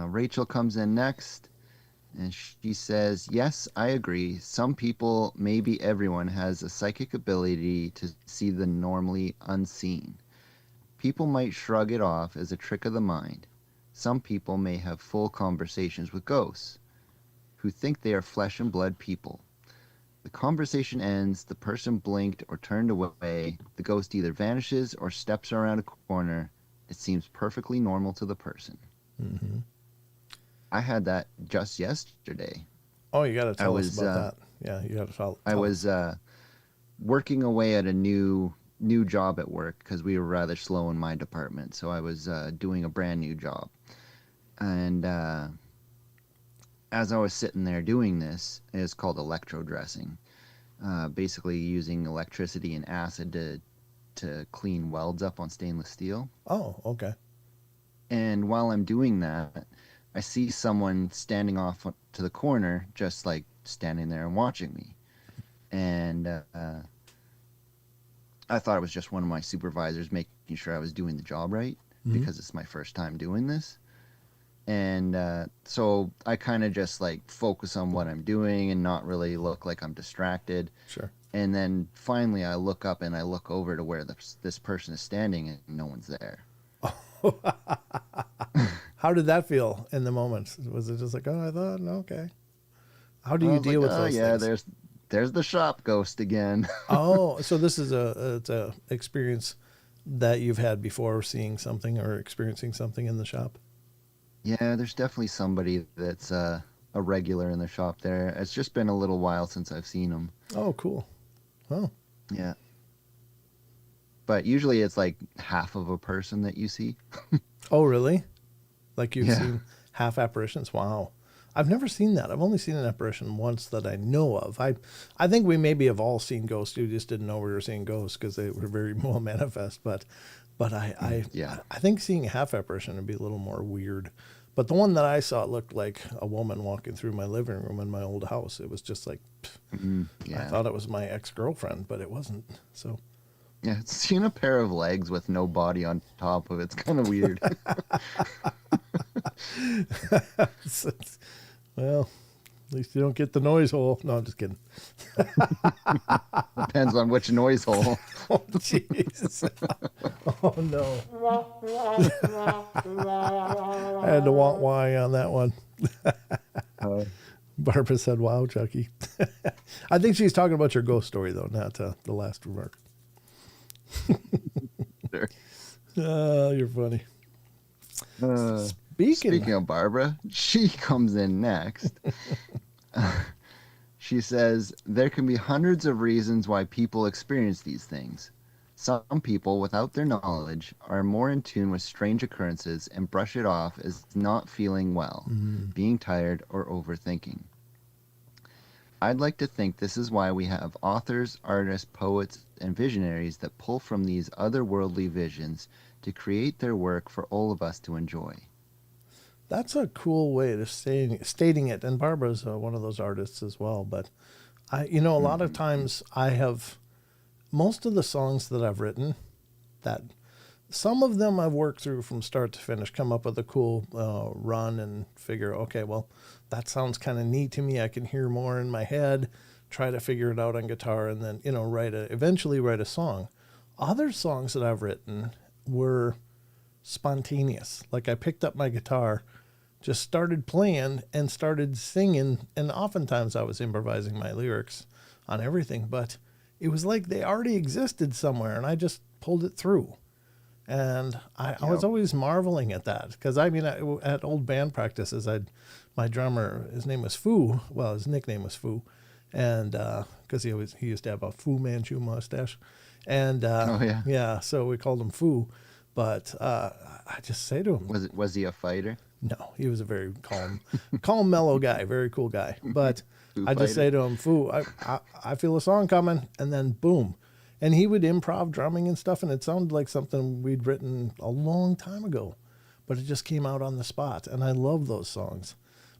Rachel comes in next. And she says, yes, I agree. Some people, maybe everyone, has a psychic ability to see the normally unseen. People might shrug it off as a trick of the mind. Some people may have full conversations with ghosts who think they are flesh and blood people. The conversation ends, the person blinked or turned away, the ghost either vanishes or steps around a corner. It seems perfectly normal to the person. Mm-hmm. I had that just yesterday. Oh, you got to I tell us was about that. Yeah, you got to tell. I was working away at a new job at work because we were rather slow in my department. So I was doing a brand new job, and as I was sitting there doing this, it's called electro dressing. Basically, using electricity and acid to clean welds up on stainless steel. Oh, okay. And while I'm doing that, I see someone standing off to the corner, just like standing there and watching me. And I thought it was just one of my supervisors making sure I was doing the job right Mm-hmm. because it's my first time doing this. And so I kind of just like focus on what I'm doing and not really look like I'm distracted. Sure. And then finally I look up and I look over to where this person is standing and no one's there. How did that feel in the moment? Was it just like, oh, I thought, okay. How do I you was like, deal with oh those yeah, things? there's the shop ghost again. Oh, so this is it's a experience that you've had before, seeing something or experiencing something in the shop. Yeah, there's definitely somebody that's a regular in the shop there. It's just been a little while since I've seen them. Oh, cool. Oh, Yeah. But usually it's like half of a person that you see. oh, really? Like you've Yeah. seen half apparitions? Wow. I've never seen that. I've only seen an apparition once that I know of. I think we maybe have all seen ghosts. You just didn't know we were seeing ghosts because they were very well manifest. But Yeah. I think seeing a half apparition would be a little more weird. But the one that I saw looked like a woman walking through my living room in my old house. It was just like, I Yeah. thought it was my ex-girlfriend, but it wasn't. So Yeah. Seeing a pair of legs with no body on top of it's kind of weird. well, at least you don't get the noise hole. No, I'm just kidding. Depends on which noise hole. Oh, jeez. Oh, no. I had to want why on that one. Barbara said, wow, Chucky. I think she's talking about your ghost story, though, not the last remark. Sure. You're funny. Uh, Speaking. Speaking of Barbara, she comes in next. She says, there can be hundreds of reasons why people experience these things. Some people, without their knowledge, are more in tune with strange occurrences and brush it off as not feeling well, being tired, or overthinking. I'd like to think this is why we have authors, artists, poets, and visionaries that pull from these otherworldly visions to create their work for all of us to enjoy. That's a cool way of stating it. And Barbara's one of those artists as well. But A lot of times most of the songs that I've written, that some of them I've worked through from start to finish, come up with a cool run and figure, okay, well, that sounds kind of neat to me. I can hear more in my head, try to figure it out on guitar, and then, eventually write a song. Other songs that I've written were spontaneous. Like I picked up my guitar, just started playing and started singing, and oftentimes I was improvising my lyrics on everything, but it was like they already existed somewhere and I just pulled it through. And I was always marveling at that because at old band practices, my drummer, his name was Foo. Well, his nickname was Foo, and because he used to have a Fu Manchu mustache, and so we called him Foo. But I just say to him, was he a fighter? No, he was a very calm, mellow guy, very cool guy. But I just say to him, Foo, I feel a song coming, and then boom. And he would improv drumming and stuff, and it sounded like something we'd written a long time ago, but it just came out on the spot. And I love those songs,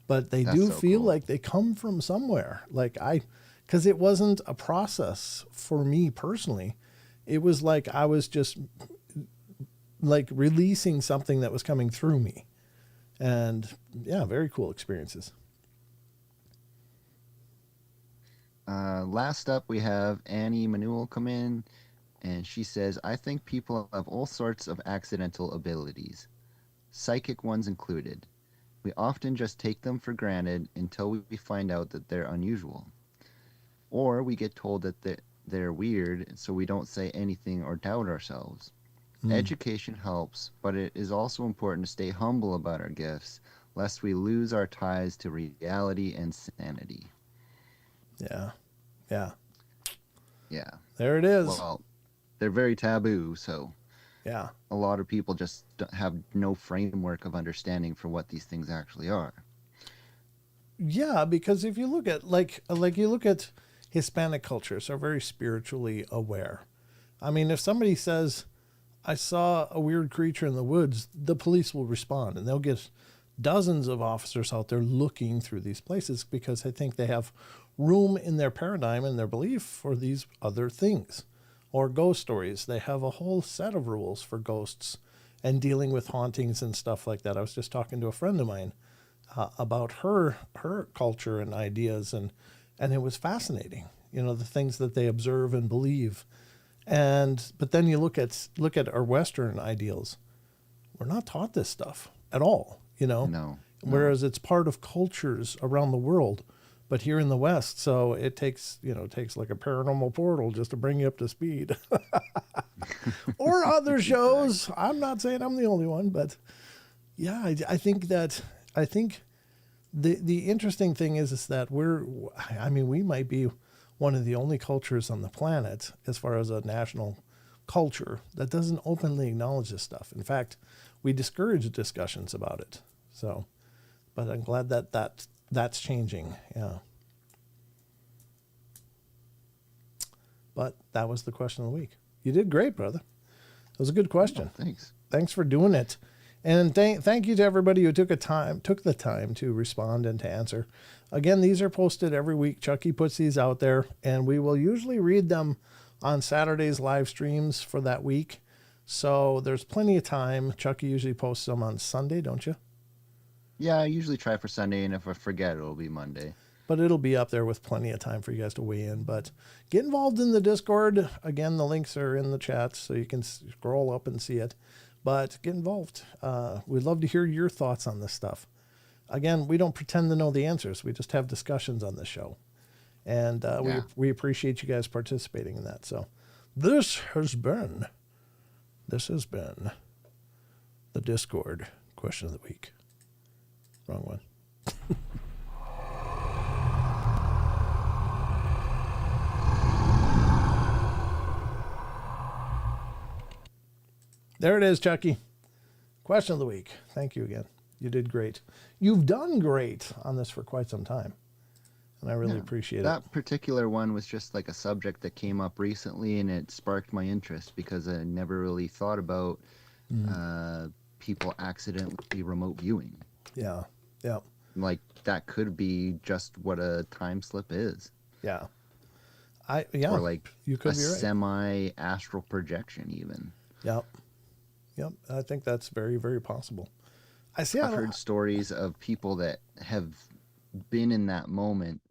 but they do feel like they come from somewhere. Because it wasn't a process for me personally. It was like I was just like releasing something that was coming through me. And yeah, very cool experiences. Last up, we have Annie Manuel come in, and she says, I think people have all sorts of accidental abilities, psychic ones included. We often just take them for granted until we find out that they're unusual. Or we get told that they're weird, so we don't say anything or doubt ourselves. Education helps, but it is also important to stay humble about our gifts, lest we lose our ties to reality and sanity. Yeah. There it is. Well, they're very taboo, so yeah, a lot of people just have no framework of understanding for what these things actually are. Yeah, because if you look at like you look at Hispanic cultures are very spiritually aware. I mean, if somebody says, I saw a weird creature in the woods, the police will respond, and they'll get dozens of officers out there looking through these places because I think they have room in their paradigm and their belief for these other things. Or ghost stories. They have a whole set of rules for ghosts and dealing with hauntings and stuff like that. I was just talking to a friend of mine about her culture and ideas, and it was fascinating. The things that they observe and believe. But then you look at our Western ideals. We're not taught this stuff at all. No. Whereas it's part of cultures around the world, but here in the West, so it takes like a paranormal portal just to bring you up to speed. Or other shows. I'm not saying I'm the only one, but yeah, I think the interesting thing is that we might be one of the only cultures on the planet as far as a national culture that doesn't openly acknowledge this stuff. In fact, we discourage discussions about it. So, but I'm glad that's changing. Yeah. But that was the question of the week. You did great, brother. It was a good question. Oh, thanks. Thanks for doing it. And thank you to everybody who took the time to respond and to answer. Again, these are posted every week. Chucky puts these out there, and we will usually read them on Saturday's live streams for that week. So there's plenty of time. Chucky usually posts them on Sunday, don't you? Yeah, I usually try for Sunday, and if I forget, it'll be Monday. But it'll be up there with plenty of time for you guys to weigh in. But get involved in the Discord. Again, the links are in the chat, so you can scroll up and see it. But get involved. We'd love to hear your thoughts on this stuff. Again, we don't pretend to know the answers. We just have discussions on this show. And we appreciate you guys participating in that. So this has been the Discord question of the week. Wrong one. There it is, Chucky. Question of the week. Thank you again. You did great. You've done great on this for quite some time. And I really appreciate it. That particular one was just like a subject that came up recently, and it sparked my interest because I never really thought about people accidentally remote viewing. Yeah. Like, that could be just what a time slip is. Yeah. Yeah, or like you could a be right. semi-astral projection even. Yep. Yep. I think that's very, very possible. I see. I've heard stories of people that have been in that moment,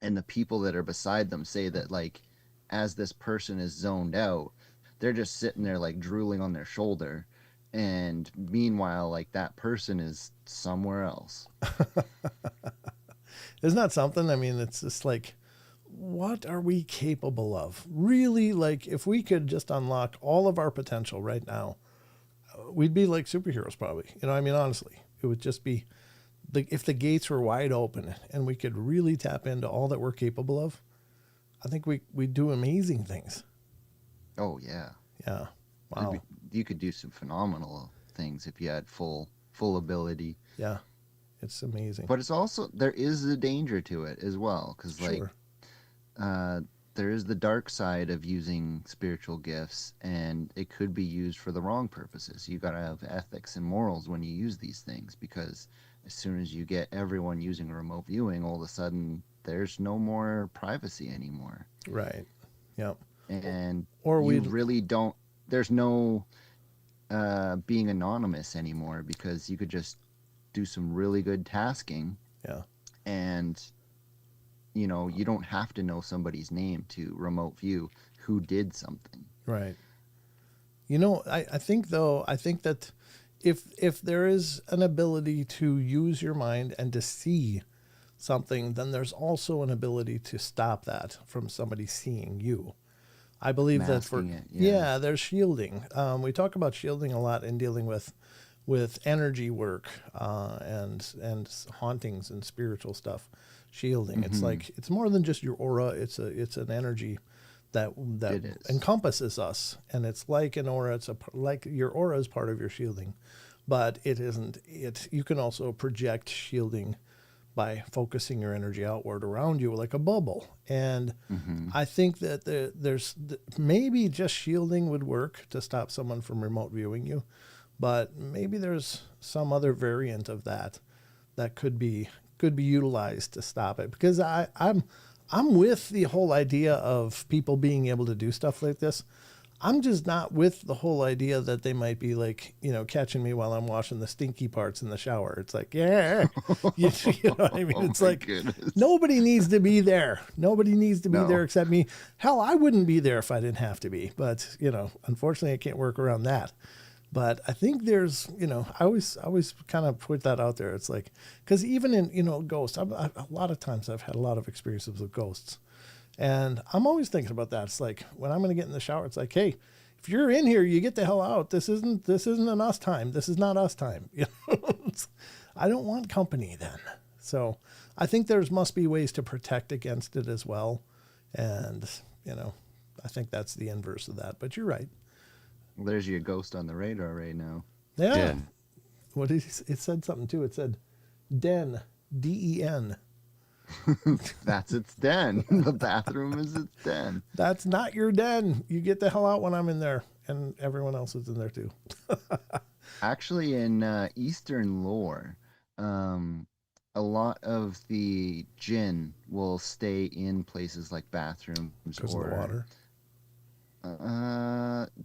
and the people that are beside them say that, like, as this person is zoned out, they're just sitting there like drooling on their shoulder, and meanwhile, like, that person is somewhere else. Isn't that something? I mean, it's just like, what are we capable of? Really, like, if we could just unlock all of our potential right now, we'd be like superheroes, probably. You know, I mean, honestly, it would just be if the gates were wide open and we could really tap into all that we're capable of. I think we'd do amazing things. Oh yeah. Yeah. Wow. You could do some phenomenal things if you had full ability. Yeah. It's amazing. But it's also, there is a danger to it as well, because like there is the dark side of using spiritual gifts, and it could be used for the wrong purposes. You got to have ethics and morals when you use these things, because as soon as you get everyone using remote viewing, all of a sudden there's no more privacy anymore. Right. Yep. And or we really don't, there's no being anonymous anymore, because you could just do some really good tasking. Yeah. And you know, you don't have to know somebody's name to remote view who did something. Right. You know, I think that if there is an ability to use your mind and to see something, then there's also an ability to stop that from somebody seeing you. I believe Masking that it, there's shielding. We talk about shielding a lot in dealing with energy work and hauntings and spiritual stuff. Shielding. It's like, it's more than just your aura. It's an energy that encompasses us, and it's like an aura. It's like your aura is part of your shielding, but it isn't. You can also project shielding by focusing your energy outward around you like a bubble. And I think that there's maybe just shielding would work to stop someone from remote viewing you, but maybe there's some other variant of that could be utilized to stop it. Because I'm with the whole idea of people being able to do stuff like this. I'm just not with the whole idea that they might be like, you know, catching me while I'm washing the stinky parts in the shower. It's like, yeah, you know what I mean? It's like, goodness. Nobody needs to be there. Nobody needs to be there except me. Hell, I wouldn't be there if I didn't have to be. But, you know, unfortunately, I can't work around that. But I think there's, you know, I always kind of put that out there. It's like, because even in, you know, ghosts, a lot of times I've had a lot of experiences with ghosts. And I'm always thinking about that. It's like, when I'm going to get in the shower, it's like, hey, if you're in here, you get the hell out. This isn't an us time. This is not us time. You know? I don't want company then. So I think must be ways to protect against it as well. And, you know, I think that's the inverse of that. But you're right. Well, there's your ghost on the radar right now. Yeah. Den. What it said something too. It said den, D-E-N. That's its den. The bathroom is its den. That's not your den. You get the hell out when I'm in there, and everyone else is in there too. Actually, in Eastern lore, a lot of the jinn will stay in places like bathrooms Because of the water.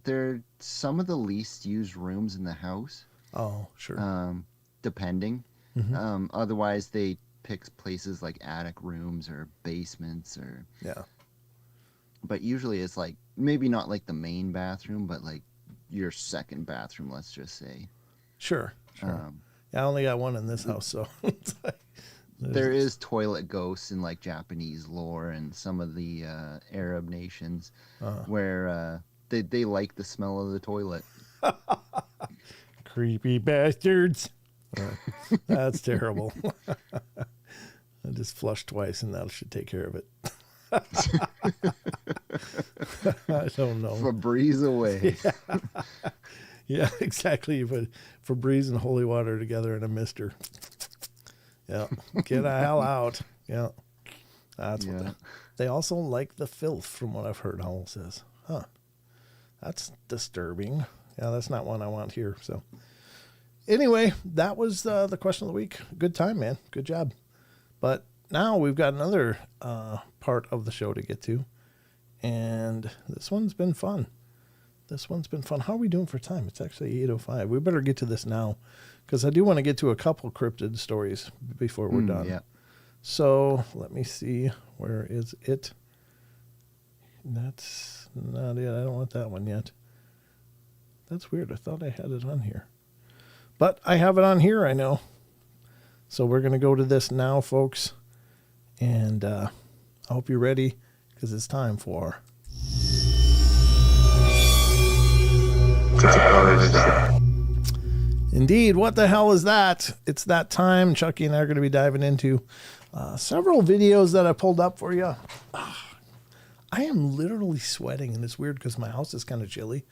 They're some of the least used rooms in the house. Oh, sure. Depending. Otherwise, they pick places like attic rooms or basements or. Yeah. But usually it's like, maybe not like the main bathroom, but like your second bathroom, let's just say. Sure. Yeah, I only got one in this house, so it's like, there is toilet ghosts in like Japanese lore and some of the Arab nations where they like the smell of the toilet. Creepy bastards. That's terrible. I just flushed twice, and that should take care of it. I don't know. Febreze away. Yeah, exactly. You put Febreze and holy water together in a mister. Yeah, get the hell out. Yeah, that's what they also like the filth, from what I've heard. Howell says, huh? That's disturbing. Yeah, that's not one I want here. So, anyway, that was the question of the week. Good time, man. Good job. But now we've got another part of the show to get to, And this one's been fun. How are we doing for time? It's actually 8:05. We better get to this now because I do want to get to a couple cryptid stories before we're done. Yeah. So let me see. Where is it? That's not it. I don't want that one yet. That's weird. I thought I had it on here. But I have it on here, I know. So we're going to go to this now, folks. And I hope you're ready because it's time for... Indeed, what the hell is that? It's that time. Chucky and I are going to be diving into several videos that I pulled up for you. I am literally sweating, and it's weird because my house is kind of chilly.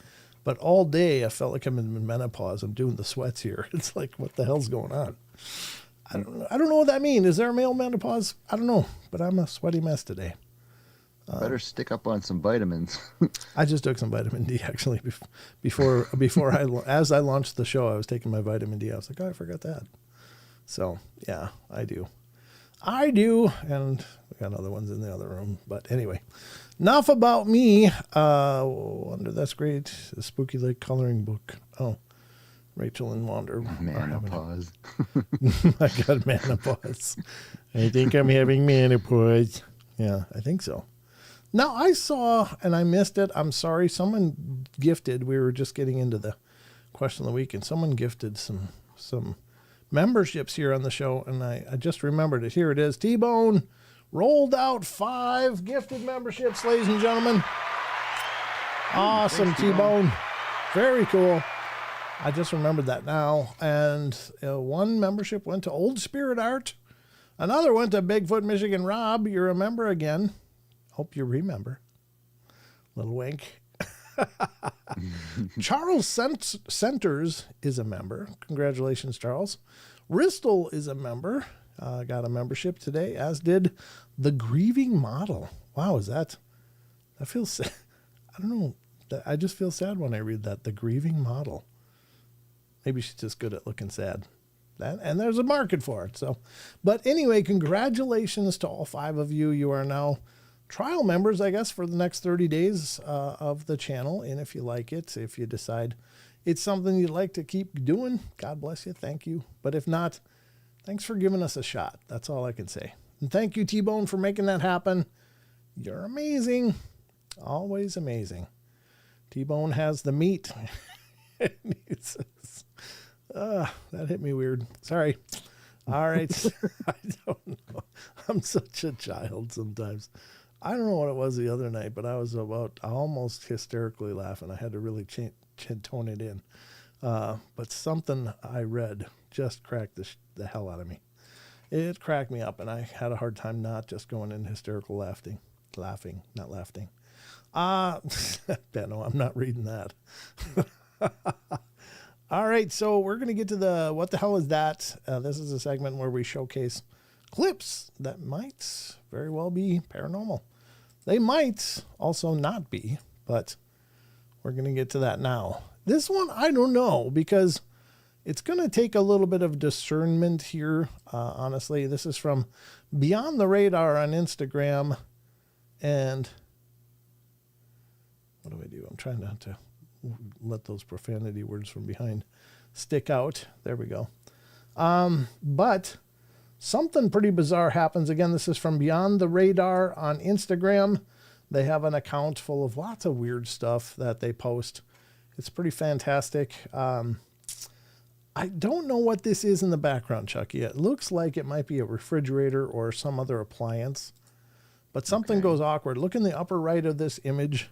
But all day, I felt like I'm in menopause. I'm doing the sweats here. It's like, what the hell's going on? I don't know what that means. Is there a male menopause? I don't know, but I'm a sweaty mess today. Better stick up on some vitamins. I just took some vitamin D actually before as I launched the show. I was taking my vitamin D. I was like, oh, I forgot that. So yeah, I do, and we got other ones in the other room. But anyway, enough about me. Wonder, that's great. The Spooky Lake coloring book. Oh, Rachel and Wander. Menopause. I got menopause. I think I'm having menopause. Yeah, I think so. Now, I saw, and I missed it. I'm sorry. Someone gifted, we were just getting into the question of the week, and someone gifted some memberships here on the show, and I just remembered it. Here it is. T-Bone rolled out 5 gifted memberships, ladies and gentlemen. Awesome, Thanks, T-Bone. Very cool. I just remembered that now. And one membership went to Old Spirit Art. Another went to Bigfoot, Michigan. Rob, you're a member again. Hope you remember. Little wink. Charles Centers is a member. Congratulations, Charles. Ristel is a member. Got a membership today, as did The Grieving Model. Wow, that feels sad. I don't know. I just feel sad when I read that. The Grieving Model. Maybe she's just good at looking sad. And there's a market for it. So, but anyway, congratulations to all 5 of you. You are now trial members, I guess, for the next 30 days of the channel. And if you like it, if you decide it's something you'd like to keep doing, God bless you. Thank you. But if not, thanks for giving us a shot. That's all I can say. And thank you, T-Bone, for making that happen. You're amazing. Always amazing. T-Bone has the meat. That hit me weird. Sorry. All right. I don't know. I'm such a child sometimes. I don't know what it was the other night, but I was almost hysterically laughing. I had to really tone it in. But something I read just cracked the hell out of me. It cracked me up, and I had a hard time not just going in hysterical laughing, not laughing. Benno, I'm not reading that. All right, so we're going to get to the what the hell is that? This is a segment where we showcase clips that might very well be paranormal. They might also not be, but we're going to get to that now. This one, I don't know, because it's going to take a little bit of discernment here. Honestly, this is from Beyond the Radar on Instagram. And what do? I'm trying not to let those profanity words from behind stick out. There we go. But something pretty bizarre happens. Again, this is from Beyond the Radar on Instagram. They have an account full of lots of weird stuff that they post. It's pretty fantastic. I don't know what this is in the background, Chucky. It looks like it might be a refrigerator or some other appliance, but something goes awkward. Look in the upper right of this image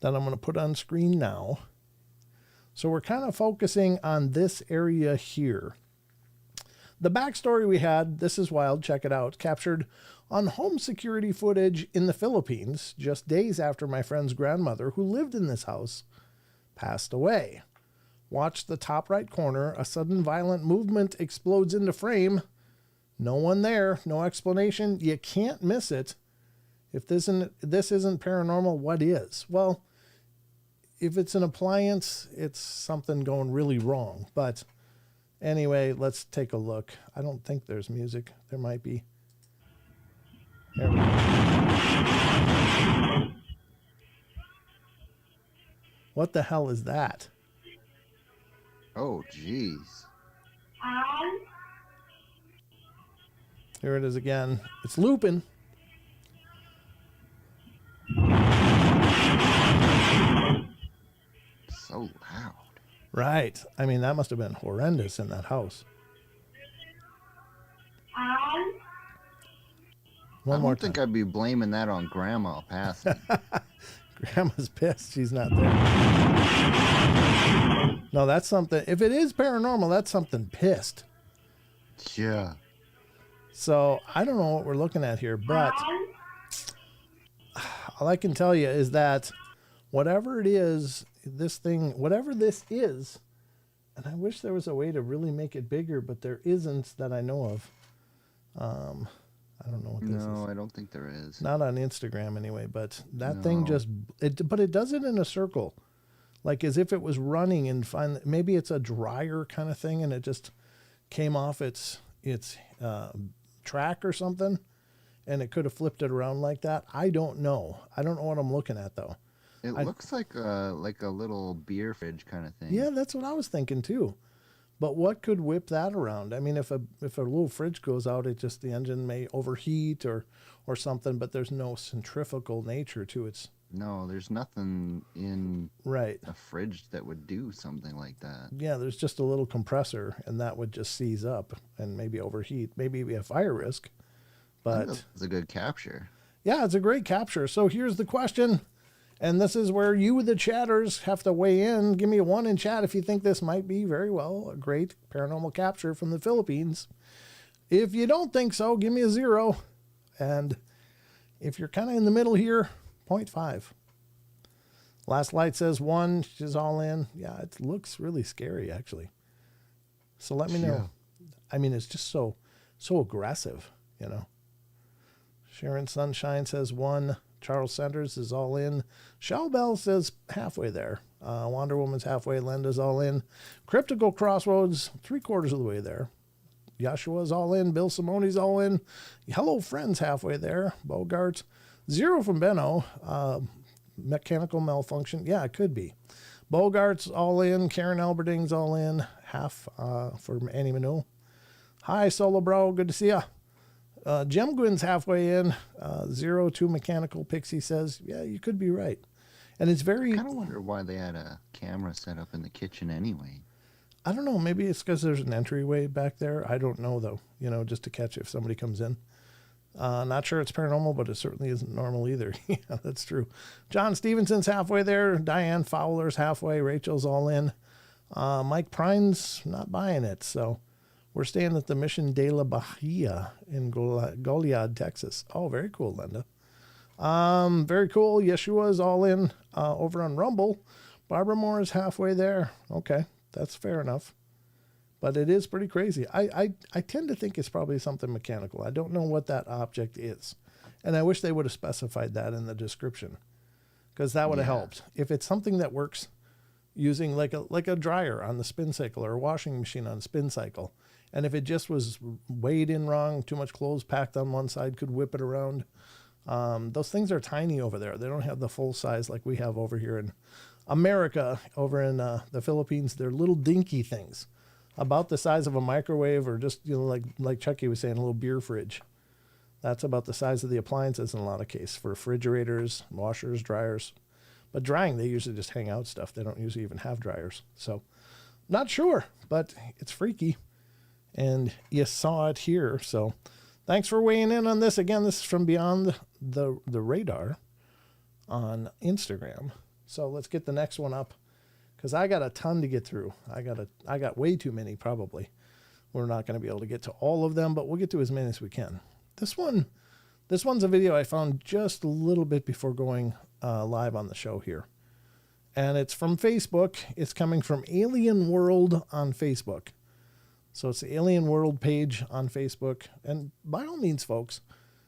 that I'm going to put on screen now. So we're kind of focusing on this area here. The backstory we had, this is wild, check it out, captured on home security footage in the Philippines just days after my friend's grandmother, who lived in this house, passed away. Watch the top right corner. A sudden violent movement explodes into frame. No one there, no explanation. You can't miss it. If this isn't paranormal, what is? Well, if it's an appliance, it's something going really wrong. But anyway, let's take a look. I don't think there's music. There might be. There we go. What the hell is that? Oh, jeez. Here it is again. It's looping. So loud. Right. I mean, that must have been horrendous in that house. One I more don't think time. I'd be blaming that on Grandma passing. Grandma's pissed she's not there. No, that's something. If it is paranormal, that's something pissed. Yeah. So I don't know what we're looking at here, but all I can tell you is that whatever it is, whatever this is, and I wish there was a way to really make it bigger, but there isn't that I know of. I don't know what this is. No, I don't think there is. Not on Instagram anyway, but that thing but it does it in a circle. Like as if it was running and maybe it's a dryer kind of thing and it just came off its track or something and it could have flipped it around like that. I don't know. I don't know what I'm looking at though. It looks like a little beer fridge kind of thing. Yeah, that's what I was thinking too. But what could whip that around? I mean, if a little fridge goes out, the engine may overheat or something, but there's no centrifugal nature to its. No, there's nothing in a fridge that would do something like that. Yeah, there's just a little compressor, and that would just seize up and maybe overheat. Maybe be a fire risk. But it's a good capture. Yeah, it's a great capture. So here's the question. And this is where you, the chatters, have to weigh in. Give me a 1 in chat if you think this might be very well a great paranormal capture from the Philippines. If you don't think so, give me a 0. And if you're kind of in the middle here, 0.5. Last Light says 1. She's all in. Yeah, it looks really scary, actually. So let me know. I mean, it's just so aggressive, you know. Sharon Sunshine says 1. Charles Sanders is all in. Shell Bell says halfway there. Wonder Woman's halfway. Linda's all in. Cryptical Crossroads, 3/4 of the way there. Yoshua's all in. Bill Simone's all in. Hello Friends halfway there. Bogart. 0 from Benno. Mechanical malfunction. Yeah, it could be. Bogart's all in. Karen Alberding's all in. Half for Annie Manu. Hi, Solo Bro. Good to see ya. Jem Gwyn's halfway in. 0 to Mechanical. Pixie says, yeah, you could be right. And it's very... I kind of wonder why they had a camera set up in the kitchen anyway. I don't know. Maybe it's because there's an entryway back there. I don't know, though. You know, just to catch if somebody comes in. Not sure it's paranormal, but it certainly isn't normal either. Yeah, that's true. John Stevenson's halfway there. Diane Fowler's halfway. Rachel's all in. Mike Prine's not buying it, so... We're staying at the Mission de la Bahia in Goliad, Texas. Oh, very cool, Linda. Very cool. Yeshua's all in over on Rumble. Barbara Moore is halfway there. Okay, that's fair enough. But it is pretty crazy. I tend to think it's probably something mechanical. I don't know what that object is. And I wish they would have specified that in the description. Because that would have helped. If it's something that works using like a dryer on the spin cycle or a washing machine on a spin cycle, and if it just was weighed in wrong, too much clothes packed on one side could whip it around. Those things are tiny over there. They don't have the full size like we have over here in America. Over in the Philippines, they're little dinky things, about the size of a microwave, or just, you know, like Chucky was saying, a little beer fridge. That's about the size of the appliances in a lot of cases for refrigerators, washers, dryers. But drying, they usually just hang out stuff. They don't usually even have dryers. So, not sure, but it's freaky. And you saw it here. So thanks for weighing in on this. Again, this is from Beyond the Radar on Instagram. So let's get the next one up, because I got a ton to get through. I got way too many probably. We're not going to be able to get to all of them, but we'll get to as many as we can. This one's a video I found just a little bit before going live on the show here. And it's from Facebook. It's coming from Alien World on Facebook. So it's the Alien World page on Facebook. And by all means, folks,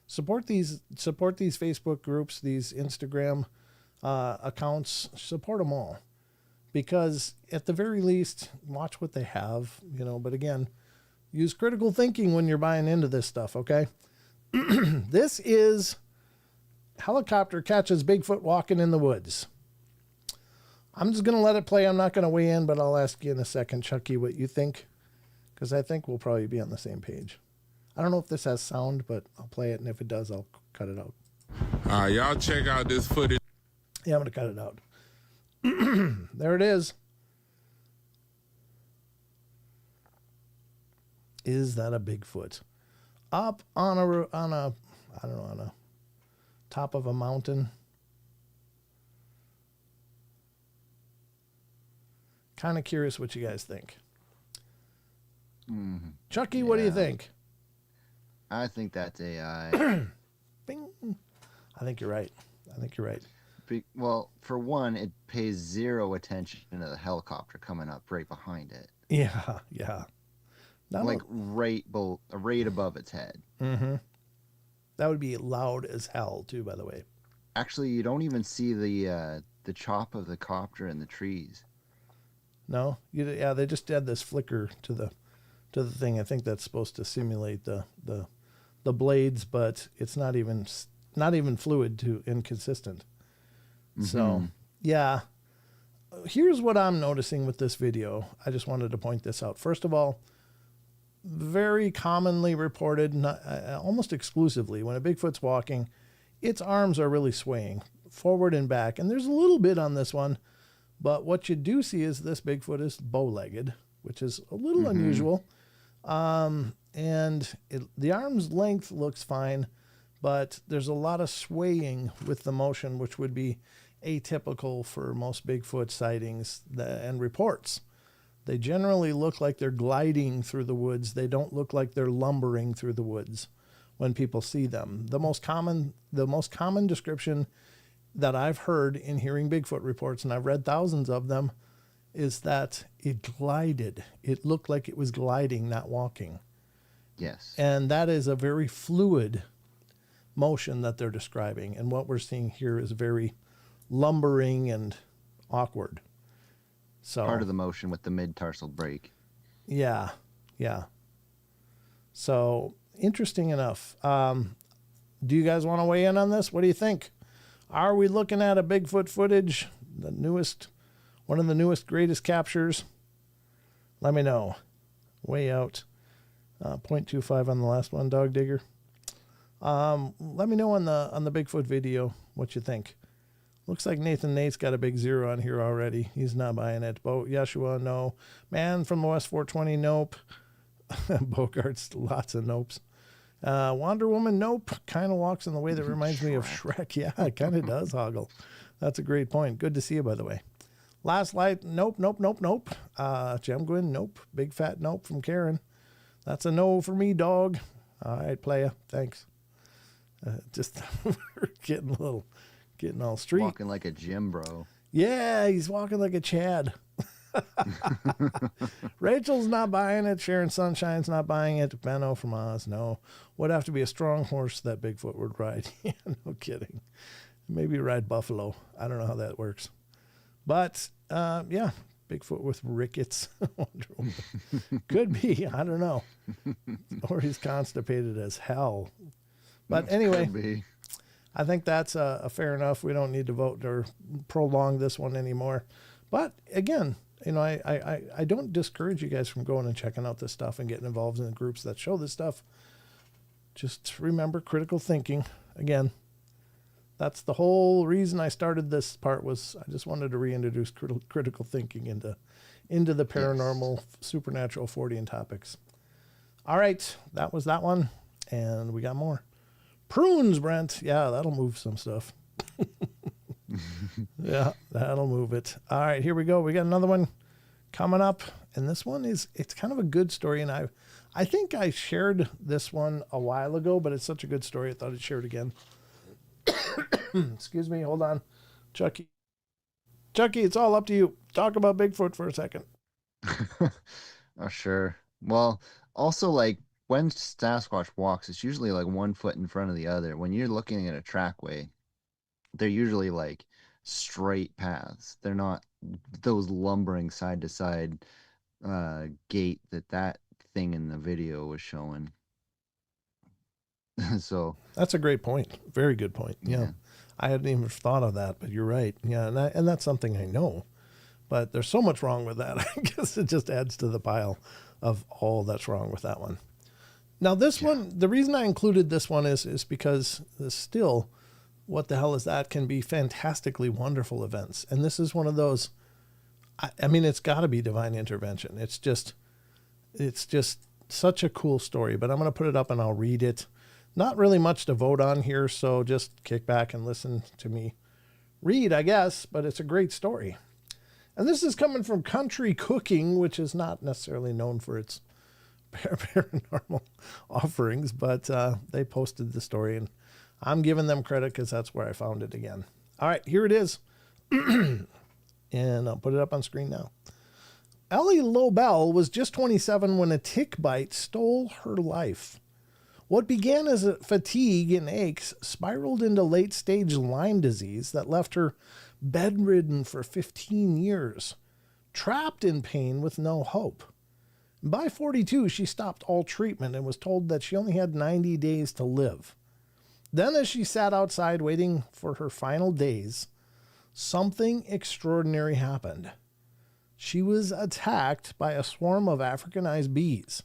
support these Facebook groups, these Instagram accounts. Support them all. Because at the very least, watch what they have, you know. But again, use critical thinking when you're buying into this stuff, okay? This is helicopter catches Bigfoot walking in the woods. I'm just going to let it play. I'm not going to weigh in, but I'll ask you in a second, Chucky, what you think, because I think we'll probably be on the same page. I don't know if this has sound, but I'll play it, and if it does, I'll cut it out. Y'all check out this footage. Yeah, I'm going to cut it out. There it is. Is that a Bigfoot? Up on a top of a mountain. Kind of curious what you guys think. Mm-hmm. Chucky, what do you think? I think that's AI. Bing. I think you're right. Well, for one, it pays zero attention to the helicopter coming up right behind it. Yeah. Like right above its head. Mm-hmm. That would be loud as hell, too, by the way. Actually, you don't even see the chop of the copter in the trees. No? Yeah, they just add this flicker to the thing. I think that's supposed to simulate the blades, but it's not even fluid to inconsistent. Mm-hmm. So, yeah. Here's what I'm noticing with this video. I just wanted to point this out. First of all, very commonly reported, almost exclusively, when a Bigfoot's walking, its arms are really swaying forward and back. And there's a little bit on this one, but what you do see is this Bigfoot is bow-legged, which is a little unusual. And the arm's length looks fine, but there's a lot of swaying with the motion, which would be atypical for most Bigfoot sightings and reports. They generally look like they're gliding through the woods. They don't look like they're lumbering through the woods when people see them. The most common description that I've heard in hearing Bigfoot reports, and I've read thousands of them, is that it glided. It looked like it was gliding, not walking. Yes. And that is a very fluid motion that they're describing. And what we're seeing here is very lumbering and awkward. So part of the motion with the mid-tarsal break. Yeah. So interesting enough. Do you guys want to weigh in on this? What do you think? Are we looking at a Bigfoot footage? One of the newest, greatest captures? Let me know. Way out. 0.25 on the last one, Dog Digger. Let me know on the Bigfoot video what you think. Looks like Nathan Nate's got a big 0 on here already. He's not buying it. Yeshua, no. Man from the West 420, nope. Bogart's, lots of nopes. Wonder Woman, nope. Kind of walks in the way that reminds me of Shrek. Yeah, it kind of does, Hoggle. That's a great point. Good to see you, by the way. Last Light, nope. Jem Gwyn, nope. Big fat nope from Karen. That's a no for me, dog. All right, playa. Thanks. Just getting all street. Walking like a gym bro. Yeah, he's walking like a Chad. Rachel's not buying it. Sharon Sunshine's not buying it. Benno from Oz, no. Would have to be a strong horse that Bigfoot would ride. Yeah, no kidding. Maybe ride buffalo. I don't know how that works. But, yeah, Bigfoot with rickets. Could be. I don't know. Or he's constipated as hell. But anyway, I think that's a fair enough. We don't need to vote or prolong this one anymore. But again, I don't discourage you guys from going and checking out this stuff and getting involved in the groups that show this stuff. Just remember critical thinking. Again, that's the whole reason I started this part, was I just wanted to reintroduce critical thinking into the paranormal, supernatural, Fortean topics. All right, that was that one, and we got more. Prunes, Brent. Yeah, that'll move some stuff. Yeah, that'll move it. All right, here we go. We got another one coming up, and this one it's kind of a good story, and I think I shared this one a while ago, but it's such a good story I thought I'd share it again. Excuse me, hold on. Chucky, it's all up to you. Talk about Bigfoot for a second. Oh, sure. Well, also, like, when Sasquatch walks, it's usually like 1 foot in front of the other. When you're looking at a trackway, they're usually like straight paths. They're not those lumbering side to side gait that thing in the video was showing. So that's a great point. Very good point. Yeah. I hadn't even thought of that, but you're right. Yeah, and that's something I know. But there's so much wrong with that. I guess it just adds to the pile of all that's wrong with that one. Now, this one, the reason I included this one is because still, what the hell is that, can be fantastically wonderful events. And this is one of those, I mean, it's got to be divine intervention. It's just such a cool story. But I'm going to put it up and I'll read it. Not really much to vote on here, so just kick back and listen to me read, I guess. But it's a great story. And this is coming from Country Cooking, which is not necessarily known for its paranormal offerings, but they posted the story, and I'm giving them credit because that's where I found it again. All right, here it is. And I'll put it up on screen now. Ellie Lobel was just 27 when a tick bite stole her life. What began as a fatigue and aches spiraled into late-stage Lyme disease that left her bedridden for 15 years, trapped in pain with no hope. By 42, she stopped all treatment and was told that she only had 90 days to live. Then, as she sat outside waiting for her final days, something extraordinary happened. She was attacked by a swarm of Africanized bees.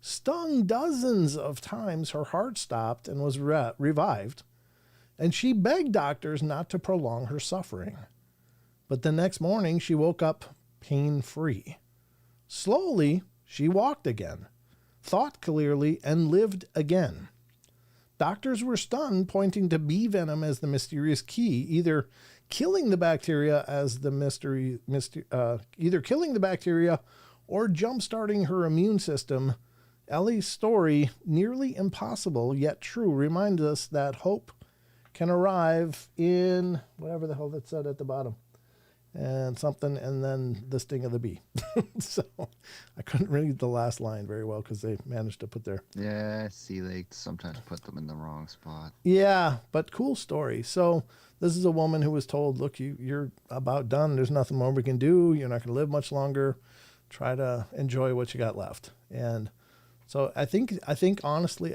Stung dozens of times, her heart stopped and was revived, and she begged doctors not to prolong her suffering. But the next morning, she woke up pain-free. Slowly, she walked again, thought clearly, and lived again. Doctors were stunned, pointing to bee venom as the mysterious key, either killing the bacteria or jump-starting her immune system. Ellie's story, nearly impossible yet true, reminds us that hope can arrive in whatever the hell that said at the bottom. And something, and then the sting of the bee. So I couldn't read the last line very well because they managed to put their... Yeah, I see they sometimes put them in the wrong spot. Yeah, but cool story. So this is a woman who was told, look, you're about done. There's nothing more we can do. You're not going to live much longer. Try to enjoy what you got left. And so I think honestly,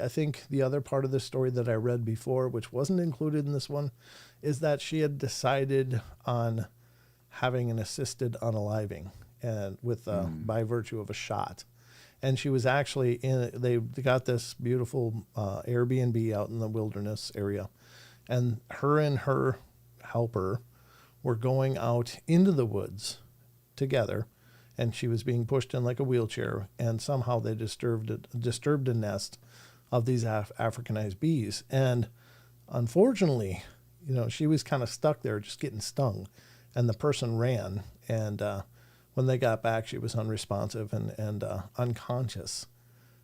the other part of this story that I read before, which wasn't included in this one, is that she had decided on having an assisted unaliving, and with by virtue of a shot. And she was actually they got this beautiful Airbnb out in the wilderness area, and her helper were going out into the woods together, and she was being pushed in like a wheelchair, and somehow they disturbed a nest of these Africanized bees. And unfortunately, she was kind of stuck there just getting stung. And the person ran, and when they got back, she was unresponsive and unconscious.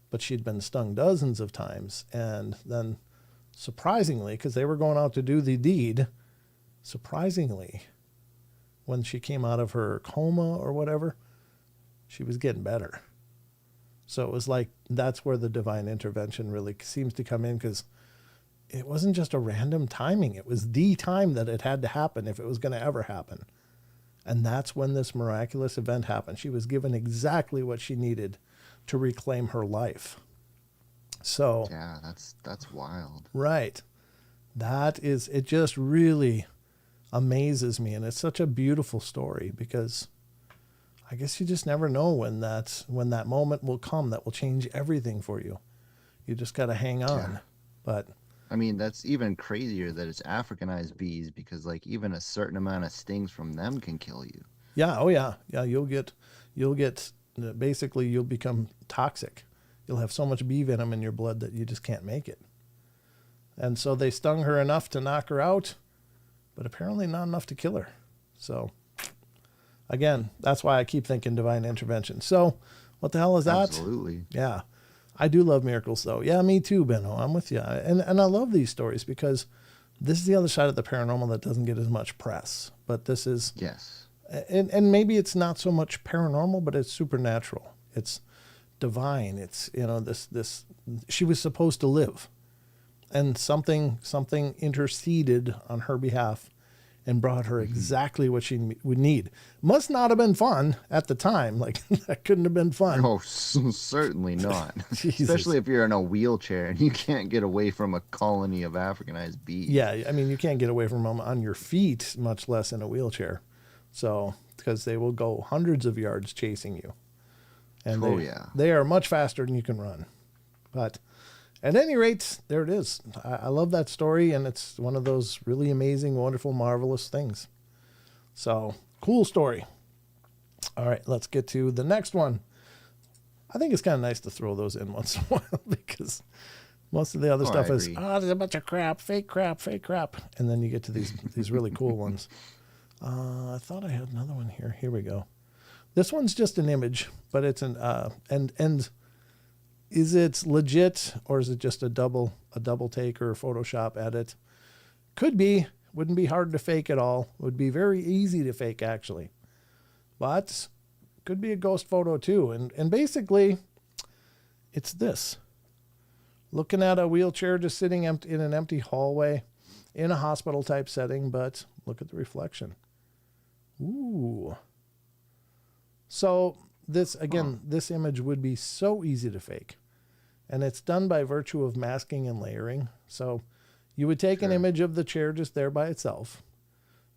But she'd been stung dozens of times. And then, surprisingly, because they were going out to do the deed, surprisingly, when she came out of her coma or whatever, she was getting better. So it was like that's where the divine intervention really seems to come in, because it wasn't just a random timing. It was the time that it had to happen if it was going to ever happen. And that's when this miraculous event happened. She was given exactly what she needed to reclaim her life. So yeah, that's wild. Right. It just really amazes me. And it's such a beautiful story, because I guess you just never know when that moment will come that will change everything for you. You just got to hang on. Yeah. But I mean, that's even crazier that it's Africanized bees, because like even a certain amount of stings from them can kill you. yeah, oh yeah. Yeah, you'll get basically you'll become toxic. You'll have so much bee venom in your blood that you just can't make it. And so they stung her enough to knock her out, but apparently not enough to kill her. So again, that's why I keep thinking divine intervention. So what the hell is that? Absolutely. Yeah. I do love miracles, though. Yeah, me too, Benno. I'm with you. And I love these stories because this is the other side of the paranormal that doesn't get as much press. But this is... Yes. And maybe it's not so much paranormal, but it's supernatural. It's divine. It's, this... She was supposed to live. And something interceded on her behalf and brought her exactly what she would need. Must not have been fun at the time. Like, that couldn't have been fun. Oh, certainly not. Jesus. Especially if you're in a wheelchair and you can't get away from a colony of Africanized bees. Yeah, I mean, you can't get away from them on your feet, much less in a wheelchair. So, because they will go hundreds of yards chasing you. And yeah. they are much faster than you can run. But at any rate, there it is. I love that story, and it's one of those really amazing, wonderful, marvelous things. So, cool story. All right, let's get to the next one. I think it's kind of nice to throw those in once in a while because most of the other stuff is, there's a bunch of crap, fake crap. And then you get to these really cool ones. I thought I had another one here. Here we go. This one's just an image, but it's an, and is it legit or is it just a double take or a Photoshop edit? Could be. Wouldn't be hard to fake at all. Would be very easy to fake, actually. But could be a ghost photo, too. And basically, it's this. Looking at a wheelchair just sitting in an empty hallway in a hospital-type setting, but look at the reflection. Ooh. So, this image would be so easy to fake. And it's done by virtue of masking and layering. So, you would take an image of the chair just there by itself.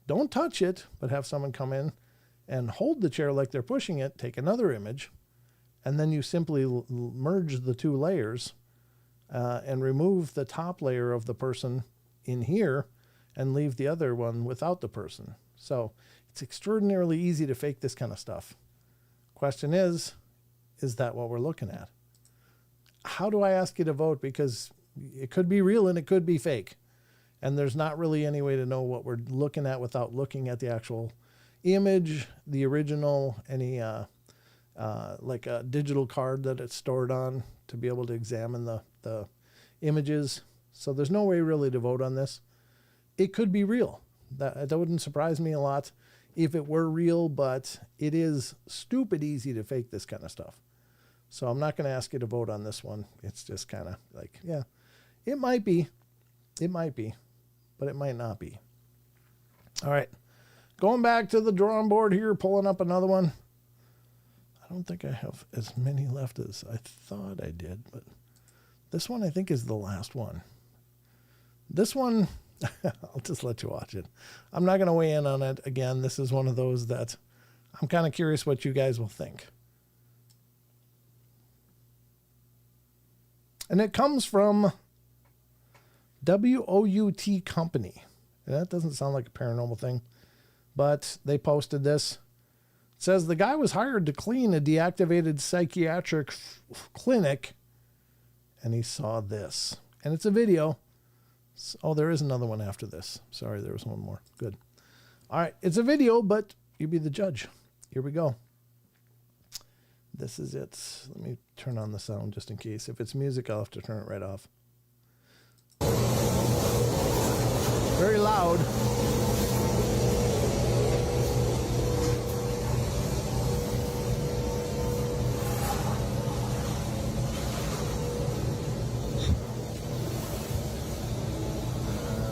Don't touch it, but have someone come in and hold the chair like they're pushing it, take another image, and then you simply merge the two layers and remove the top layer of the person in here and leave the other one without the person. So it's extraordinarily easy to fake this kind of stuff. Question is that what we're looking at? How do I ask you to vote? Because it could be real and it could be fake. And there's not really any way to know what we're looking at without looking at the actual image, the original, any like a digital card that it's stored on to be able to examine the images. So there's no way really to vote on this. It could be real. That wouldn't surprise me a lot if it were real, but it is stupid easy to fake this kind of stuff. So I'm not going to ask you to vote on this one. It's just kind of like, yeah, it might be, but it might not be. All right. Going back to the drawing board here, pulling up another one. I don't think I have as many left as I thought I did, but this one I think is the last one. This one, I'll just let you watch it. I'm not going to weigh in on it again. This is one of those that I'm kind of curious what you guys will think. And it comes from WOUT Company. And that doesn't sound like a paranormal thing, but they posted this. It says the guy was hired to clean a deactivated psychiatric clinic, and he saw this. And it's a video. Oh, there is another one after this. Sorry, there was one more. Good. All right, it's a video, but you be the judge. Here we go. This is it. Let me turn on the sound just in case. If it's music, I'll have to turn it right off. Very loud.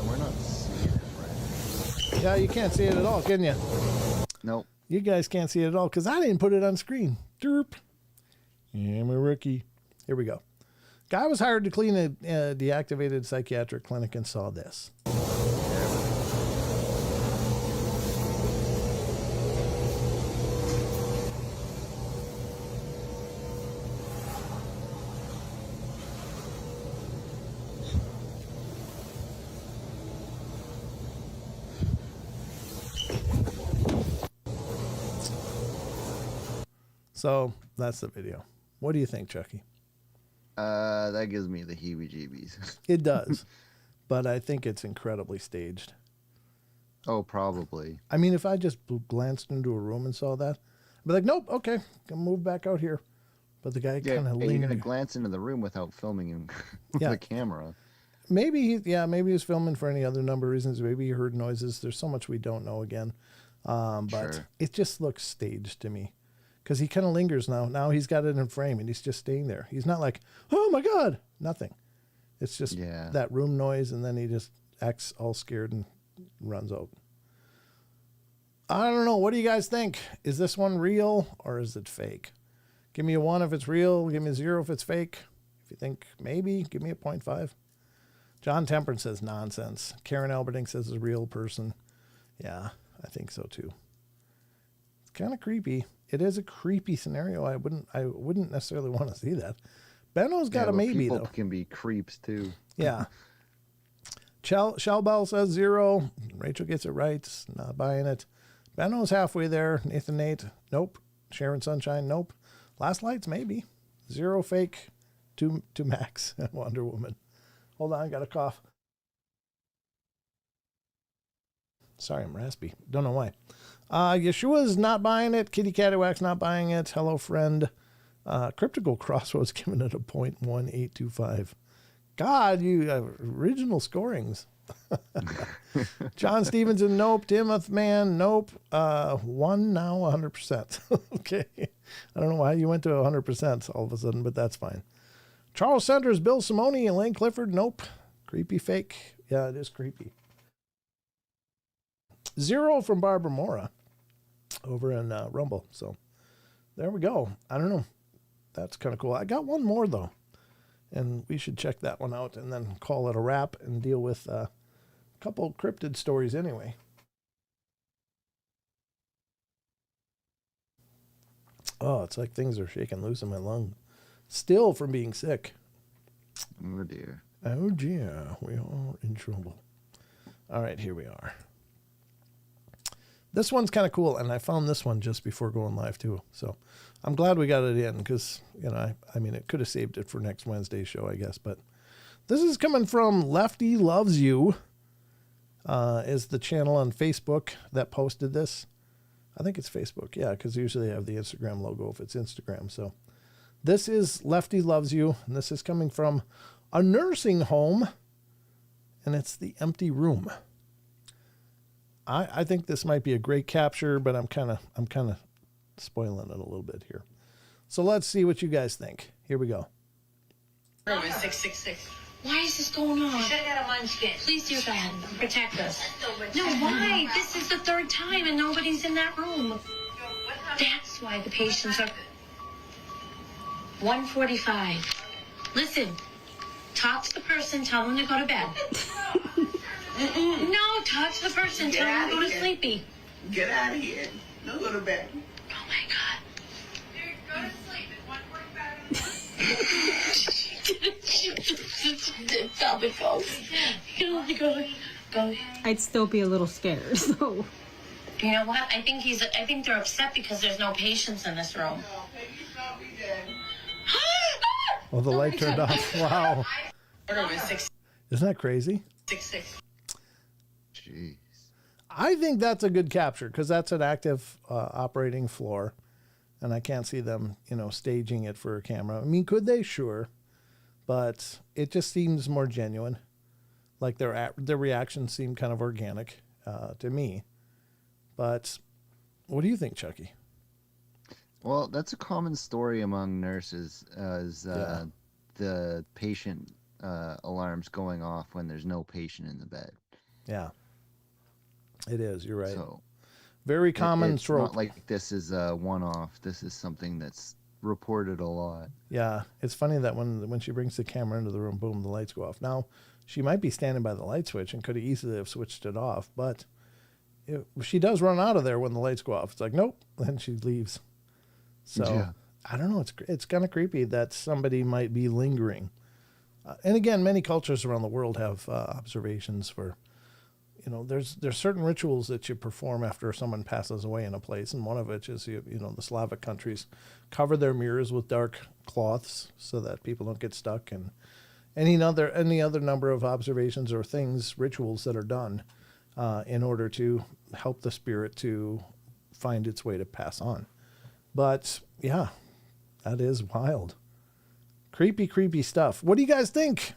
We're not seeing it right. Yeah, you can't see it at all, can you? Nope. You guys can't see it at all because I didn't put it on screen. Derp. Yeah, I'm a rookie. Here we go. Guy was hired to clean a deactivated psychiatric clinic and saw this. So that's the video. What do you think, Chucky? That gives me the heebie-jeebies. It does, but I think it's incredibly staged. Oh, probably. I mean, if I just glanced into a room and saw that, I'd be like, nope, okay, can move back out here. But the guy kind of You're leaned. gonna glance into the room without filming him with the camera. Maybe he was filming for any other number of reasons. Maybe he heard noises. There's so much we don't know again. But Sure. It just looks staged to me. Because he kind of lingers now. Now he's got it in frame and he's just staying there. He's not like, oh my God, nothing. It's just that room noise, and then he just acts all scared and runs out. I don't know. What do you guys think? Is this one real or is it fake? Give me a 1 if it's real. Give me a 0 if it's fake. If you think maybe, give me a 0.5. John Temperance says nonsense. Karen Alberding says a real person. Yeah, I think so too. kind of creepy. It is a creepy scenario. I wouldn't necessarily want to see that. Benno's got a maybe people though. Can be creeps too. Yeah. Shell Bell says 0. Rachel gets it right. Not buying it. Benno's halfway there. Nathan Nate, nope. Sharon Sunshine, nope. Last Lights, maybe. 0 fake. 2 max. Wonder Woman. Hold on, I got a cough. Sorry, I'm raspy. Don't know why. Yeshua's not buying it. Kitty Cattywack's not buying it. Hello, friend. Cryptical Crossroads giving it a 0.1825. God, you original scorings. John Stevenson, nope. Timoth Man, nope. 1 now, 100%. Okay. I don't know why you went to 100% all of a sudden, but that's fine. Charles Sanders, Bill Simone, Elaine Clifford, nope. Creepy fake. Yeah, it is creepy. 0 from Barbara Mora over in Rumble. So there we go. I don't know. That's kind of cool. I got one more, though, and we should check that one out and then call it a wrap and deal with a couple cryptid stories anyway. Oh, it's like things are shaking loose in my lung. Still from being sick. Oh, dear. Oh, dear. We are in trouble. All right, here we are. This one's kind of cool, and I found this one just before going live, too. So I'm glad we got it in because, I mean, it could have saved it for next Wednesday's show, I guess. But this is coming from Lefty Loves You, is the channel on Facebook that posted this. I think it's Facebook, yeah, because usually they have the Instagram logo if it's Instagram. So this is Lefty Loves You, and this is coming from a nursing home, and it's the empty room. I think this might be a great capture, but I'm kind of spoiling it a little bit here. So let's see what you guys think. Here we go. Room is 666. Why is this going on? You should have got a munchkin. Please do that. Protect us. No, No, why? This is the 3rd time and nobody's in that room. That's why the patients are... 1:45. Listen, talk to the person, tell them to go to bed. No, talk to the person, tell them to go to sleepy. Get out of here. No, go to bed. Oh my God. Dude, go to sleep. It's 1:45. Tell me go. You can only go. I'd still be a little scared, so. You know what? I think they're upset because there's no patients in this room. No, Peggy's not be dead. Oh, the light turned off. Wow. Room is 666. Isn't that crazy? Jeez. I think that's a good capture because that's an active operating floor, and I can't see them, staging it for a camera. I mean, could they? Sure, but it just seems more genuine. Like their reactions seem kind of organic to me. But what do you think, Chucky? Well, that's a common story among nurses, as the patient alarms going off when there's no patient in the bed. Yeah, it is. You're right. So very common it's trope. not like this is a one-off. This is something that's reported a lot. Yeah, it's funny that when she brings the camera into the room, boom, the lights go off. Now, she might be standing by the light switch and could have easily have switched it off, but she does run out of there when the lights go off. It's like, nope, then she leaves. So, Yeah. I don't know. It's kind of creepy that somebody might be lingering. And again, many cultures around the world have observations for, there's certain rituals that you perform after someone passes away in a place, and one of which is, the Slavic countries cover their mirrors with dark cloths so that people don't get stuck, and any other number of observations or things, rituals that are done in order to help the spirit to find its way to pass on. But yeah, that is wild. Creepy, creepy stuff. What do you guys think?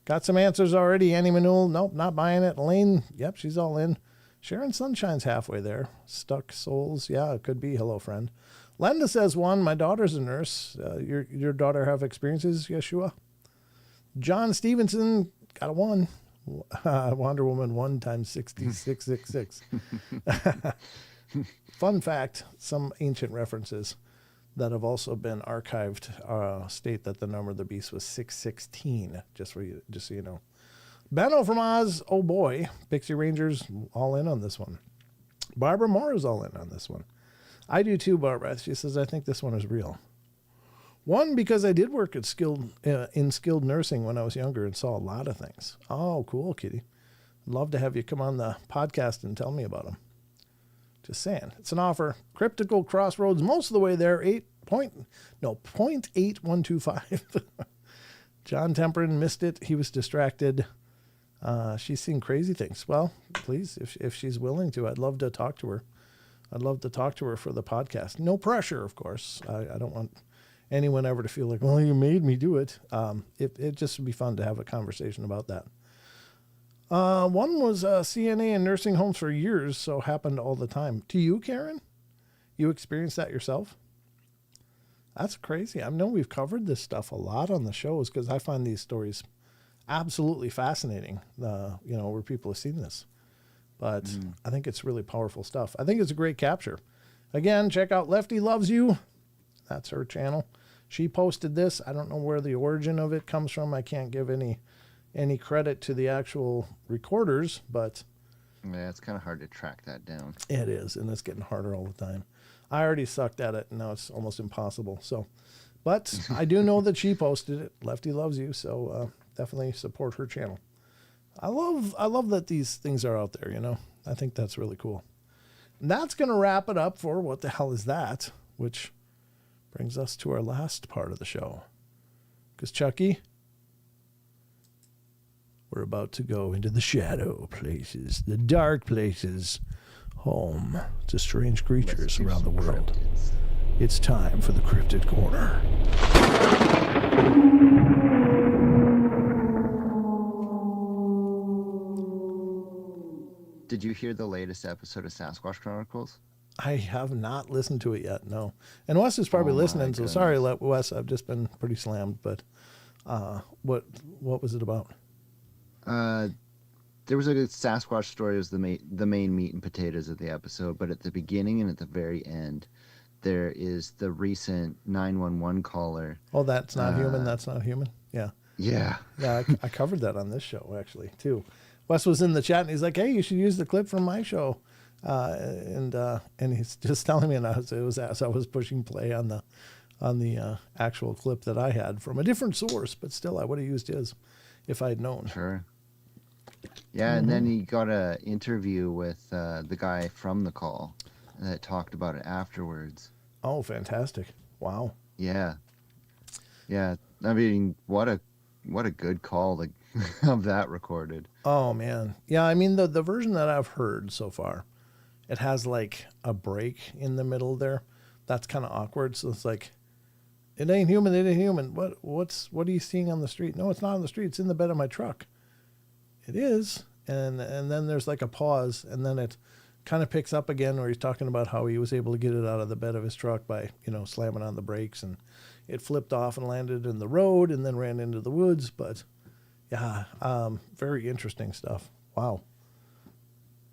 Got some answers already. Annie Manul, nope, not buying it. Elaine, yep, she's all in. Sharon Sunshine's halfway there. Stuck Souls, yeah, it could be. Hello, friend. Lenda says 1. My daughter's a nurse. Your daughter have experiences, Yeshua? John Stevenson got a 1. Wonder Woman 1 times 6666. Fun fact, some ancient references that have also been archived state that the number of the beast was 616, just so you know. Benno from Oz, oh boy. Pixie Rangers all in on this one. Barbara Moore is all in on this one. I do too, Barbara. She says, I think this one is real. One, because I did work at skilled nursing when I was younger and saw a lot of things. Oh, cool, Kitty. I'd love to have you come on the podcast and tell me about them. Just saying. It's an offer. Cryptical Crossroads, most of the way there, 0.8125. John Temperin missed it. He was distracted. She's seen crazy things. Well, please, if she's willing to, I'd love to talk to her. I'd love to talk to her for the podcast. No pressure, of course. I don't want anyone ever to feel like, well, you made me do it. It just would be fun to have a conversation about that. One was CNA in nursing homes for years, so happened all the time. To you, Karen? You experienced that yourself? That's crazy. I know we've covered this stuff a lot on the shows because I find these stories absolutely fascinating, where people have seen this. But I think it's really powerful stuff. I think it's a great capture. Again, check out Lefty Loves You. That's her channel. She posted this. I don't know where the origin of it comes from. I can't give any credit to the actual recorders, but yeah, it's kind of hard to track that down. It is, and it's getting harder all the time. I already sucked at it, and now it's almost impossible. So, but I do know that she posted it. Lefty Loves You, so definitely support her channel. I love that these things are out there, I think that's really cool. And that's going to wrap it up for What the Hell Is That? Which brings us to our last part of the show. Because, Chucky, we're about to go into the shadow places, the dark places, home to strange creatures around the world. It's time for the Cryptid Corner. Did you hear the latest episode of Sasquatch Chronicles? I have not listened to it yet, no. And Wes is probably listening, so sorry, Wes. I've just been pretty slammed. But what was it about? There was a good Sasquatch story. It was the main meat and potatoes of the episode. But at the beginning and at the very end, there is the recent 911 caller. Oh, that's not human. That's not human. Yeah. Yeah. Yeah, I covered that on this show, actually, too. Wes was in the chat, and he's like, hey, you should use the clip from my show. And he's just telling me, and it was as I was pushing play on the actual clip that I had from a different source, but still, I would have used his if I'd known. Sure. Yeah, and then he got an interview with the guy from the call that talked about it afterwards. Oh, fantastic. Wow. Yeah. Yeah. I mean, what a good call to have that recorded. Oh, man. Yeah, I mean, the version that I've heard so far, it has like a break in the middle there. That's kind of awkward. So it's like, it ain't human. It ain't human. What are you seeing on the street? No, it's not on the street. It's in the bed of my truck. It is. And then there's like a pause, and then it kind of picks up again where he's talking about how he was able to get it out of the bed of his truck by, slamming on the brakes, and it flipped off and landed in the road and then ran into the woods. But yeah, very interesting stuff. Wow.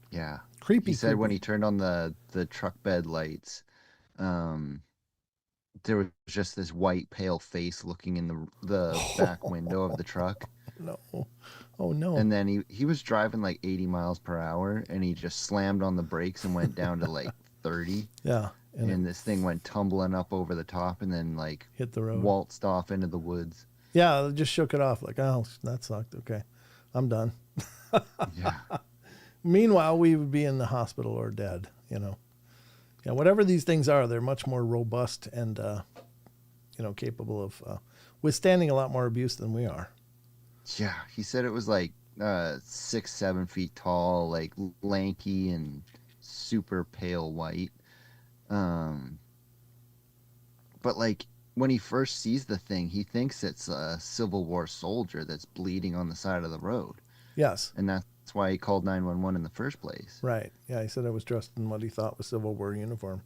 Yeah. Creepy. He said when he turned on the truck bed lights, there was just this white pale face looking in the back window of the truck. No. Oh, no. And then he was driving like 80 miles per hour, and he just slammed on the brakes and went down to like 30. Yeah. And this thing went tumbling up over the top and then like hit the road, waltzed off into the woods. Yeah, it just shook it off like, oh, that sucked. Okay, I'm done. Yeah. Meanwhile, we would be in the hospital or dead, Yeah, whatever these things are, they're much more robust and, capable of withstanding a lot more abuse than we are. Yeah, he said it was like 6-7 feet tall, like lanky and super pale white. But like when he first sees the thing, he thinks it's a Civil War soldier that's bleeding on the side of the road. Yes. And that's why he called 911 in the first place. Right. Yeah, he said I was dressed in what he thought was Civil War uniform.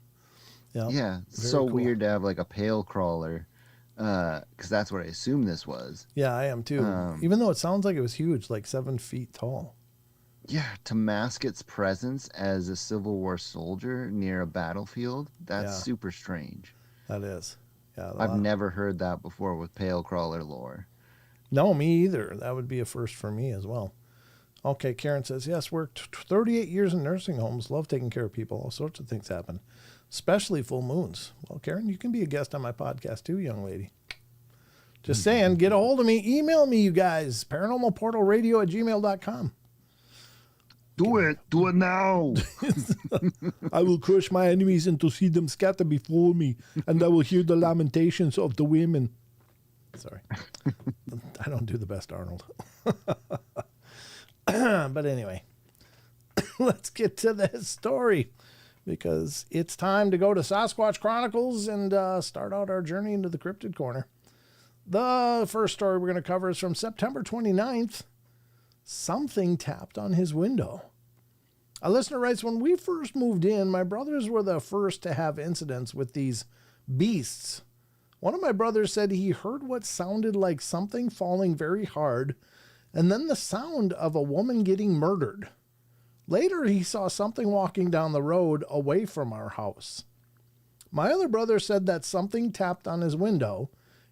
Yeah. Yeah, so cool. Weird to have like a pale crawler, because that's what I assumed this was. Yeah, I am too. Even though it sounds like it was huge, like 7 feet tall. Yeah, to mask its presence as a Civil War soldier near a battlefield, that's super strange. That is. Yeah, I've never heard that before with pale crawler lore. No, me either. That would be a first for me as well. Okay, Karen says, yes, worked 38 years in nursing homes. Love taking care of people. All sorts of things happen, especially full moons. Well, Karen, you can be a guest on my podcast too, young lady. Just saying, get a hold of me. Email me, you guys. paranormalportalradio@gmail.com. Do it. Do it now. I will crush my enemies and to see them scatter before me, and I will hear the lamentations of the women. Sorry. I don't do the best Arnold. But anyway, let's get to this story because it's time to go to Sasquatch Chronicles and start out our journey into the cryptid corner. The first story we're going to cover is from September 29th. Something tapped on his window. A listener writes, when we first moved in, my brothers were the first to have incidents with these beasts. One of my brothers said he heard what sounded like something falling very hard, and then the sound of a woman getting murdered. Later, he saw something walking down the road away from our house. My other brother said that something tapped on his window,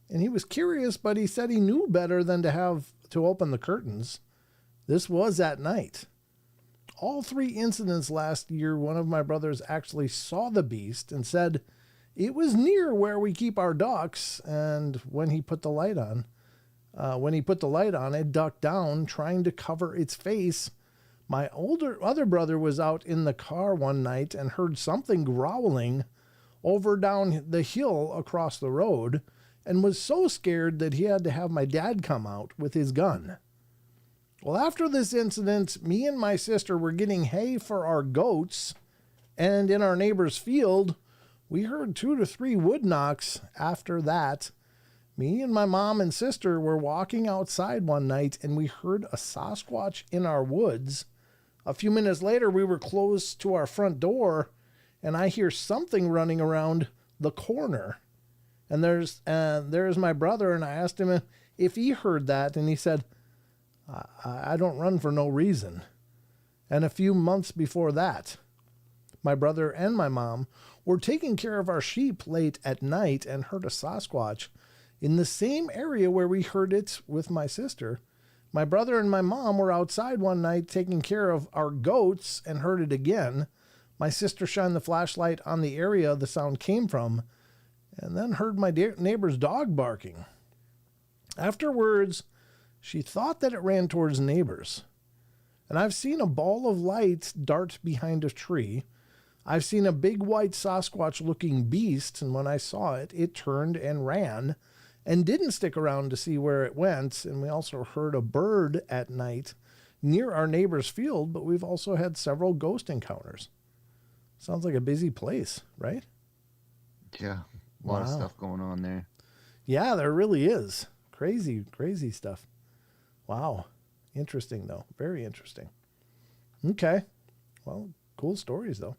and he was curious, but he said he knew better than to have to open the curtains. This was at night. All 3 incidents last year, one of my brothers actually saw the beast and said it was near where we keep our ducks, and when he put the light on, it ducked down, trying to cover its face. My other brother was out in the car one night and heard something growling over down the hill across the road and was so scared that he had to have my dad come out with his gun. Well, after this incident, me and my sister were getting hay for our goats, and in our neighbor's field, we heard 2 to 3 wood knocks. After that, me and my mom and sister were walking outside one night, and we heard a Sasquatch in our woods. A few minutes later, we were close to our front door, and I hear something running around the corner. And there's my brother, and I asked him if he heard that, and he said, I don't run for no reason. And a few months before that, my brother and my mom were taking care of our sheep late at night and heard a Sasquatch in the same area where we heard it with my sister. My brother and my mom were outside one night taking care of our goats and heard it again. My sister shined the flashlight on the area the sound came from and then heard my neighbor's dog barking. Afterwards, she thought that it ran towards neighbors. And I've seen a ball of light dart behind a tree. I've seen a big white Sasquatch-looking beast, and when I saw it, it turned and ran and didn't stick around to see where it went. And we also heard a bird at night near our neighbor's field, but we've also had several ghost encounters. Sounds like a busy place, right? Yeah, a lot of stuff going on there. Yeah, there really is. Crazy, crazy stuff. Wow. Interesting, though. Very interesting. Okay. Well, cool stories, though.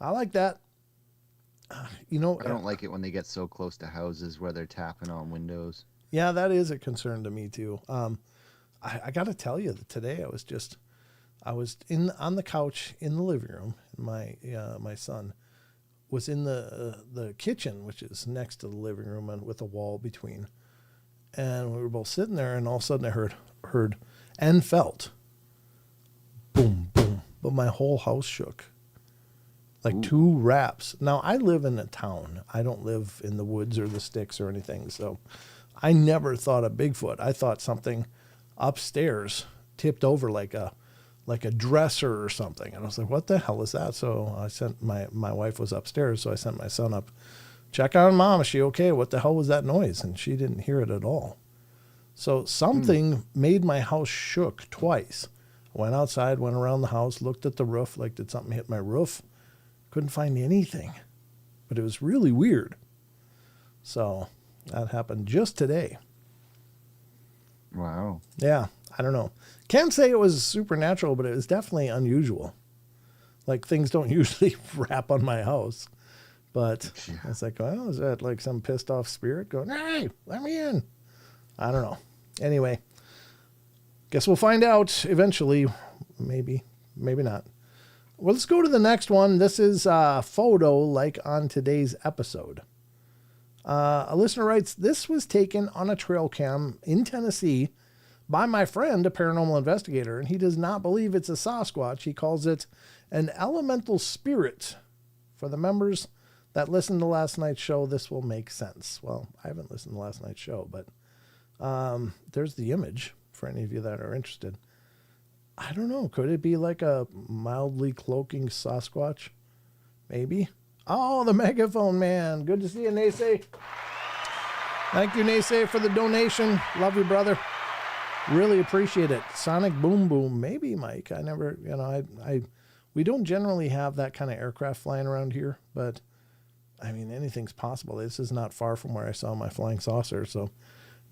I like that. I don't like it when they get so close to houses where they're tapping on windows. Yeah, that is a concern to me, too. I got to tell you that today I was on the couch in the living room. My son was in the kitchen, which is next to the living room and with a wall between. And we were both sitting there, and all of a sudden I heard and felt boom, boom. But my whole house shook. Like 2 raps. Now, I live in a town. I don't live in the woods or the sticks or anything. So I never thought of Bigfoot. I thought something upstairs tipped over like a dresser or something. And I was like, what the hell is that? So I sent my wife was upstairs. So I sent my son up, check on Mom. Is she okay? What the hell was that noise? And she didn't hear it at all. So something made my house shook twice. I went outside, went around the house, looked at the roof, like did something hit my roof? Couldn't find anything, but it was really weird. So that happened just today. Wow. Yeah, I don't know. Can't say it was supernatural, but it was definitely unusual. Like things don't usually rap on my house. But it's like, well, is that like some pissed off spirit going, hey, let me in? I don't know. Anyway, guess we'll find out eventually. Maybe, maybe not. Well, let's go to the next one. This is a photo like on today's episode. A listener writes, this was taken on a trail cam in Tennessee by my friend, a paranormal investigator, and he does not believe it's a Sasquatch. He calls it an elemental spirit. For the members that listened to last night's show, this will make sense. Well, I haven't listened to last night's show, but there's the image for any of you that are interested. I don't know. Could it be like a mildly cloaking Sasquatch? Maybe. Oh, the megaphone man. Good to see you, Naysay. Thank you, Naysay, for the donation. Love you, brother. Really appreciate it. Sonic Boom Boom. Maybe, Mike. I never, we don't generally have that kind of aircraft flying around here, but I mean, anything's possible. This is not far from where I saw my flying saucer, so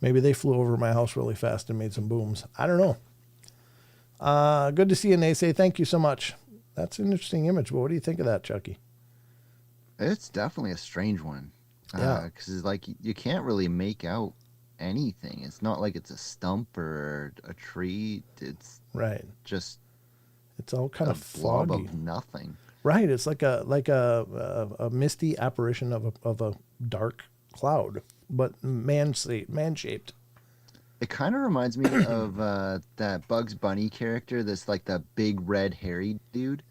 maybe they flew over my house really fast and made some booms. I don't know. Good to see you, Naysay. Thank you so much. That's an interesting image. But what do you think of that, Chucky? It's definitely a strange one. Yeah. Because like you can't really make out anything. It's not like it's a stump or a tree. It's right. Just it's all kind of blob foggy. of nothing. Right. It's like a misty apparition of a dark cloud, but man-shaped. It kind of reminds me of that Bugs Bunny character, this like the big red hairy dude.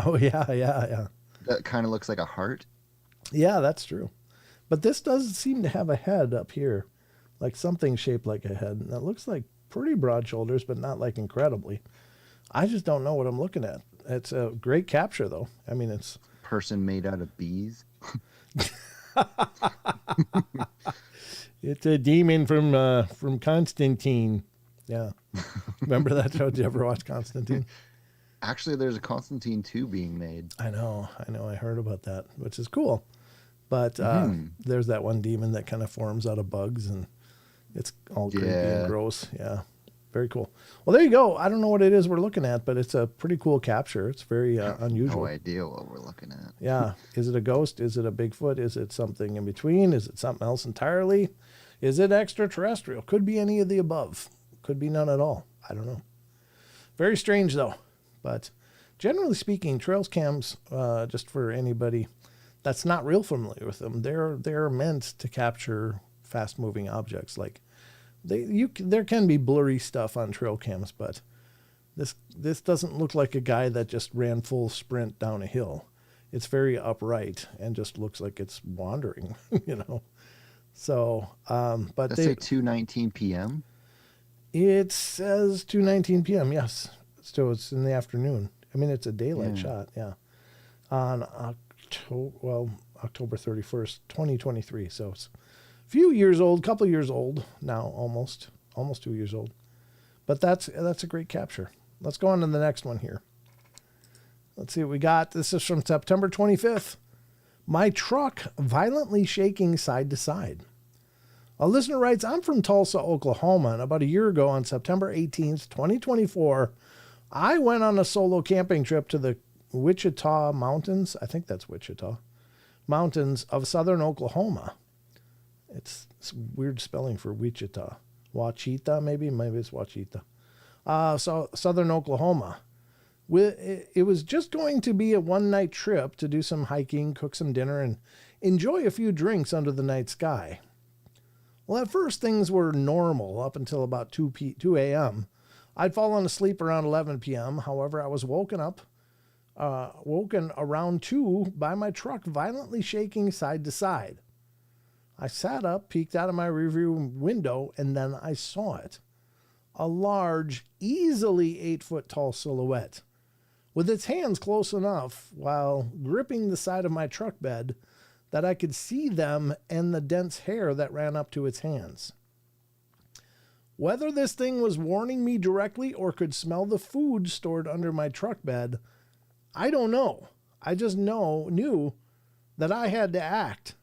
Oh yeah. That kind of looks like a heart. Yeah, that's true. But this does seem to have a head up here, like something shaped like a head. And it looks like pretty broad shoulders, but not like incredibly. I just don't know what I'm looking at. It's a great capture, though. I mean, it's person made out of bees. It's a demon from Constantine. Yeah, remember that show? Did you ever watch Constantine? Actually, there's a Constantine 2 being made. I know. I heard about that, which is cool. But there's that one demon that kind of forms out of bugs, and it's all creepy and gross. Yeah, very cool. Well, there you go. I don't know what it is we're looking at, but it's a pretty cool capture. It's very unusual. No idea what we're looking at. Yeah. Is it a ghost? Is it a Bigfoot? Is it something in between? Is it something else entirely? Is it extraterrestrial? Could be any of the above. Could be none at all. I don't know. Very strange, though. But generally speaking, trails cams, just for anybody that's not real familiar with them, they're meant to capture fast-moving objects. Like there can be blurry stuff on trail cams, but this doesn't look like a guy that just ran full sprint down a hill. It's very upright and just looks like it's wandering, So, but they say 2:19 p.m. It says 2:19 p.m. Yes, so it's in the afternoon. I mean, it's a daylight shot. Yeah, on October 31st, 2023. So it's a few years old, couple years old now, almost 2 years old. But that's a great capture. Let's go on to the next one here. Let's see what we got. This is from September 25th. My truck violently shaking side to side. A listener writes, I'm from Tulsa, Oklahoma, and about a year ago on September 18th, 2024, I went on a solo camping trip to the Wichita Mountains. I think that's Wichita. Mountains of southern Oklahoma. It's weird spelling for Wichita. Wachita, maybe it's Wachita. So southern Oklahoma. It was just going to be a one-night trip to do some hiking, cook some dinner, and enjoy a few drinks under the night sky. Well, at first, things were normal up until about 2 a.m. I'd fallen asleep around 11 p.m. However, I was woken around 2 by my truck violently shaking side to side. I sat up, peeked out of my rearview window, and then I saw it. A large, easily 8-foot-tall silhouette, with its hands close enough while gripping the side of my truck bed that I could see them and the dense hair that ran up to its hands. Whether this thing was warning me directly or could smell the food stored under my truck bed, I don't know. I just knew that I had to act.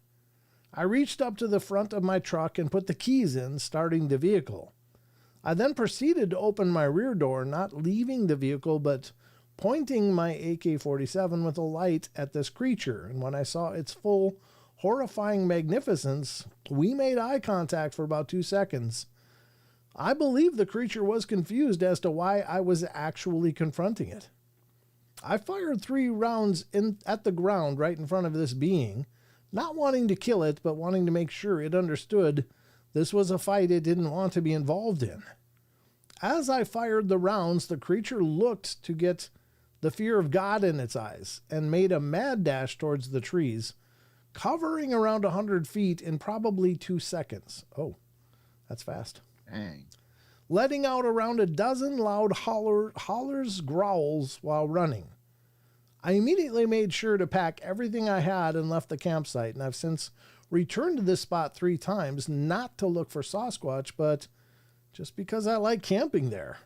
I reached up to the front of my truck and put the keys in, starting the vehicle. I then proceeded to open my rear door, not leaving the vehicle, but pointing my AK-47 with a light at this creature. And when I saw its full, horrifying magnificence, we made eye contact for about 2 seconds. I believe the creature was confused as to why I was actually confronting it. I fired 3 rounds at the ground right in front of this being, not wanting to kill it, but wanting to make sure it understood this was a fight it didn't want to be involved in. As I fired the rounds, the creature looked to get the fear of God in its eyes and made a mad dash towards the trees, covering around 100 feet in probably 2 seconds. Oh, that's fast. Dang. Letting out around a dozen loud hollers, growls while running. I immediately made sure to pack everything I had and left the campsite, and I've since returned to this spot 3 times, not to look for Sasquatch, but just because I like camping there.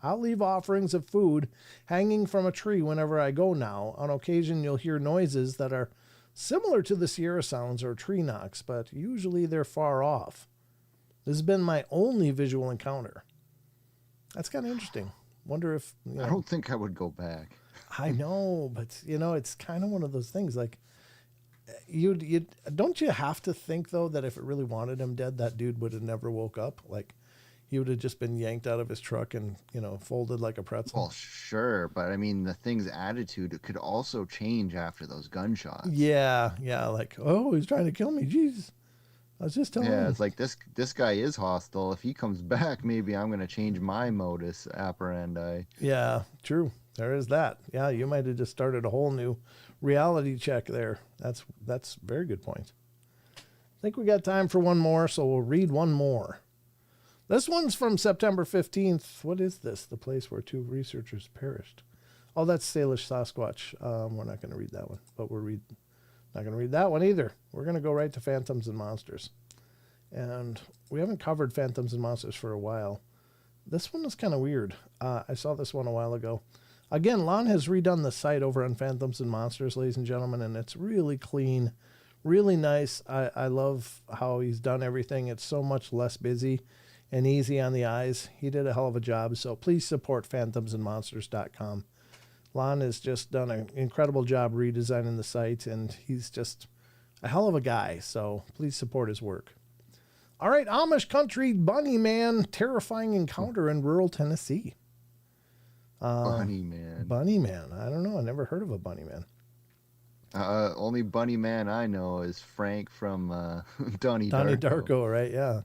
I'll leave offerings of food hanging from a tree whenever I go now. On occasion, you'll hear noises that are similar to the Sierra sounds or tree knocks, but usually they're far off. This has been my only visual encounter. That's kind of interesting. Wonder if... I don't think I would go back. I know, but, it's kind of one of those things. Like, you don't you have to think, though, that if it really wanted him dead, that dude would have never woke up? Like, he would have just been yanked out of his truck and, folded like a pretzel. Well, sure, but I mean, the thing's attitude could also change after those gunshots. Yeah, like, oh, he's trying to kill me. Jeez. I was just telling him. Yeah, it's like this guy is hostile. If he comes back, maybe I'm going to change my modus operandi. Yeah, true. There is that. Yeah, you might have just started a whole new reality check there. That's a very good point. I think we got time for one more, so we'll read one more. This one's from September 15th. What is this? The place where 2 researchers perished. Oh, that's Salish Sasquatch. We're not going to read that one, but not going to read that one either. We're going to go right to Phantoms and Monsters. And we haven't covered Phantoms and Monsters for a while. This one is kind of weird. I saw this one a while ago. Again, Lon has redone the site over on Phantoms and Monsters, ladies and gentlemen, and it's really clean, really nice. I love how he's done everything. It's so much less busy and easy on the eyes. He did a hell of a job, so please support phantomsandmonsters.com. Lon has just done an incredible job redesigning the site, and he's just a hell of a guy, so please support his work. All right, Amish Country Bunny Man, terrifying encounter in rural Tennessee. Bunny Man. Bunny Man. I don't know. I never heard of a Bunny Man. Only Bunny Man I know is Frank from Donnie Darko, right? Yeah.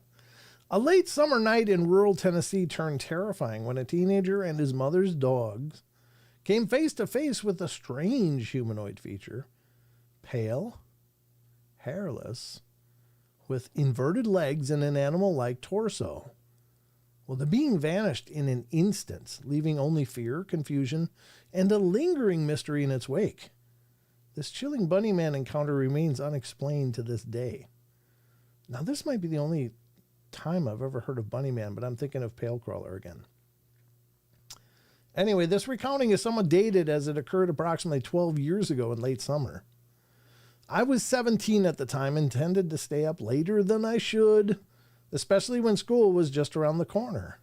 A late summer night in rural Tennessee turned terrifying when a teenager and his mother's dogs came face to face with a strange humanoid feature, pale, hairless, with inverted legs and an animal-like torso. Well, the being vanished in an instant, leaving only fear, confusion, and a lingering mystery in its wake. This chilling Bunny Man encounter remains unexplained to this day. Now, this might be the only time I've ever heard of Bunny Man, but I'm thinking of Pale Crawler again. Anyway, this recounting is somewhat dated as it occurred approximately 12 years ago in late summer. I was 17 at the time, intended to stay up later than I should, especially when school was just around the corner.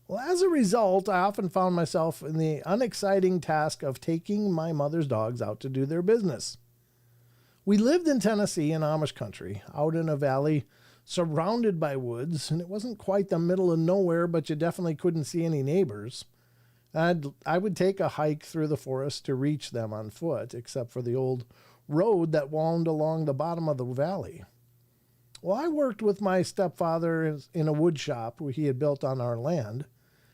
Well, as a result, I often found myself in the unexciting task of taking my mother's dogs out to do their business. We lived in Tennessee in Amish country, out in a valley surrounded by woods, and it wasn't quite the middle of nowhere, but you definitely couldn't see any neighbors. I would take a hike through the forest to reach them on foot, except for the old road that wound along the bottom of the valley. Well, I worked with my stepfather in a wood shop he had built on our land,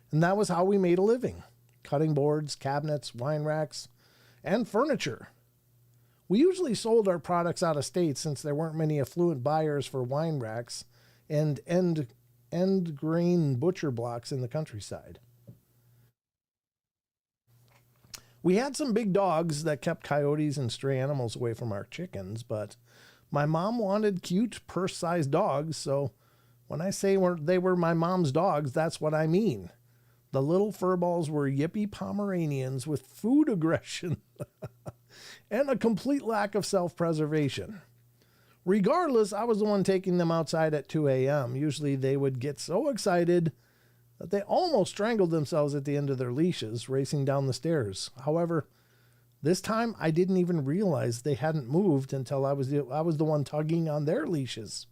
and that was how we made a living, cutting boards, cabinets, wine racks, and furniture. We usually sold our products out of state since there weren't many affluent buyers for wine racks and end grain butcher blocks in the countryside. We had some big dogs that kept coyotes and stray animals away from our chickens, but my mom wanted cute purse-sized dogs, so when I say they were my mom's dogs, that's what I mean. The little furballs were yippy Pomeranians with food aggression and a complete lack of self-preservation. Regardless, I was the one taking them outside at 2 a.m. Usually they would get so excited that they almost strangled themselves at the end of their leashes, racing down the stairs. However, this time I didn't even realize they hadn't moved until I was the one tugging on their leashes.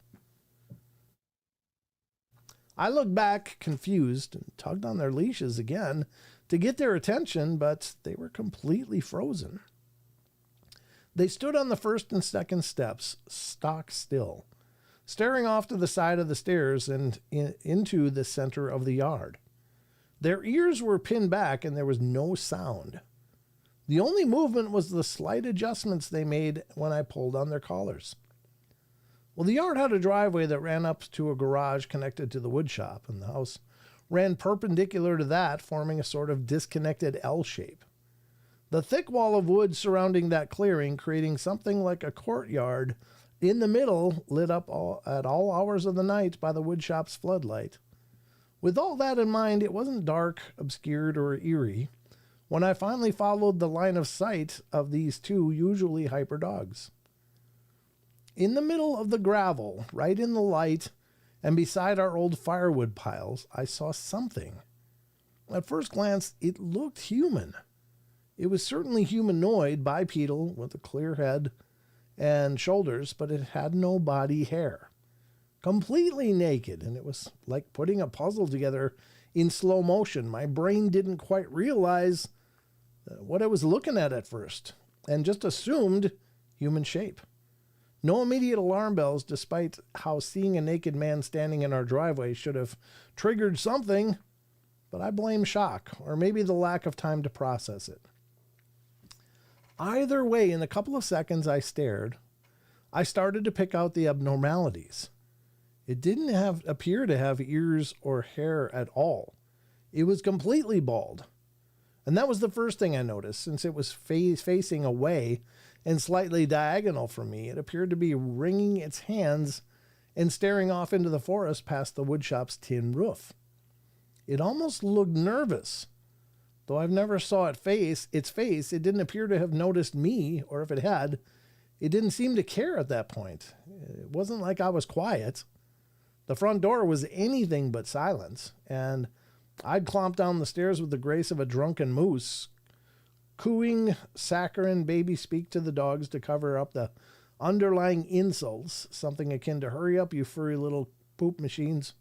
I looked back, confused, and tugged on their leashes again to get their attention, but they were completely frozen. They stood on the first and second steps, stock still, staring off to the side of the stairs and into the center of the yard. Their ears were pinned back and there was no sound. The only movement was the slight adjustments they made when I pulled on their collars. Well, the yard had a driveway that ran up to a garage connected to the wood shop, and the house ran perpendicular to that, forming a sort of disconnected L shape. The thick wall of wood surrounding that clearing, creating something like a courtyard in the middle, lit up at all hours of the night by the wood shop's floodlight. With all that in mind, it wasn't dark, obscured, or eerie when I finally followed the line of sight of these two usually hyper dogs. In the middle of the gravel, right in the light, and beside our old firewood piles, I saw something. At first glance, it looked human. It was certainly humanoid, bipedal, with a clear head and shoulders, but it had no body hair. Completely naked, and it was like putting a puzzle together in slow motion. My brain didn't quite realize what I was looking at first, and just assumed human shape. No immediate alarm bells, despite how seeing a naked man standing in our driveway should have triggered something, but I blame shock, or maybe the lack of time to process it. Either way, in a couple of seconds I stared. I started to pick out the abnormalities. It didn't appear to have ears or hair at all. It was completely bald. And that was the first thing I noticed, since it was facing away and slightly diagonal from me. It appeared to be wringing its hands and staring off into the forest past the woodshop's tin roof. It almost looked nervous. Though I've never saw its face, it didn't appear to have noticed me, or if it had, it didn't seem to care at that point. It wasn't like I was quiet. The front door was anything but silence, and I'd clomp down the stairs with the grace of a drunken moose, cooing saccharine baby speak to the dogs to cover up the underlying insults, something akin to "hurry up, you furry little poop machines."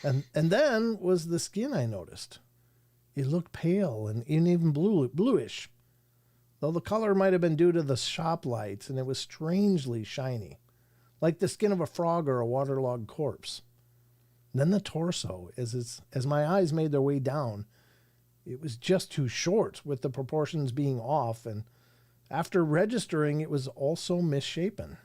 And then was the skin I noticed. It looked pale and even bluish, though the color might have been due to the shop lights, and it was strangely shiny, like the skin of a frog or a waterlogged corpse. And then the torso, as my eyes made their way down, it was just too short, with the proportions being off, and after registering, it was also misshapen.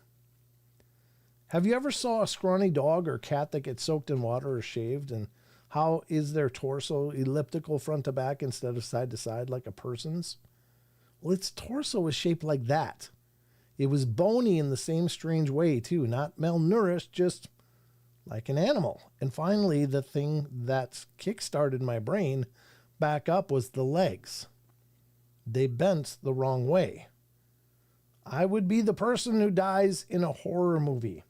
Have you ever saw a scrawny dog or cat that gets soaked in water or shaved, and how is their torso elliptical front to back instead of side to side like a person's? Well, its torso was shaped like that. It was bony in the same strange way, too, not malnourished, just like an animal. And finally, the thing that kick-started my brain back up was the legs. They bent the wrong way. I would be the person who dies in a horror movie.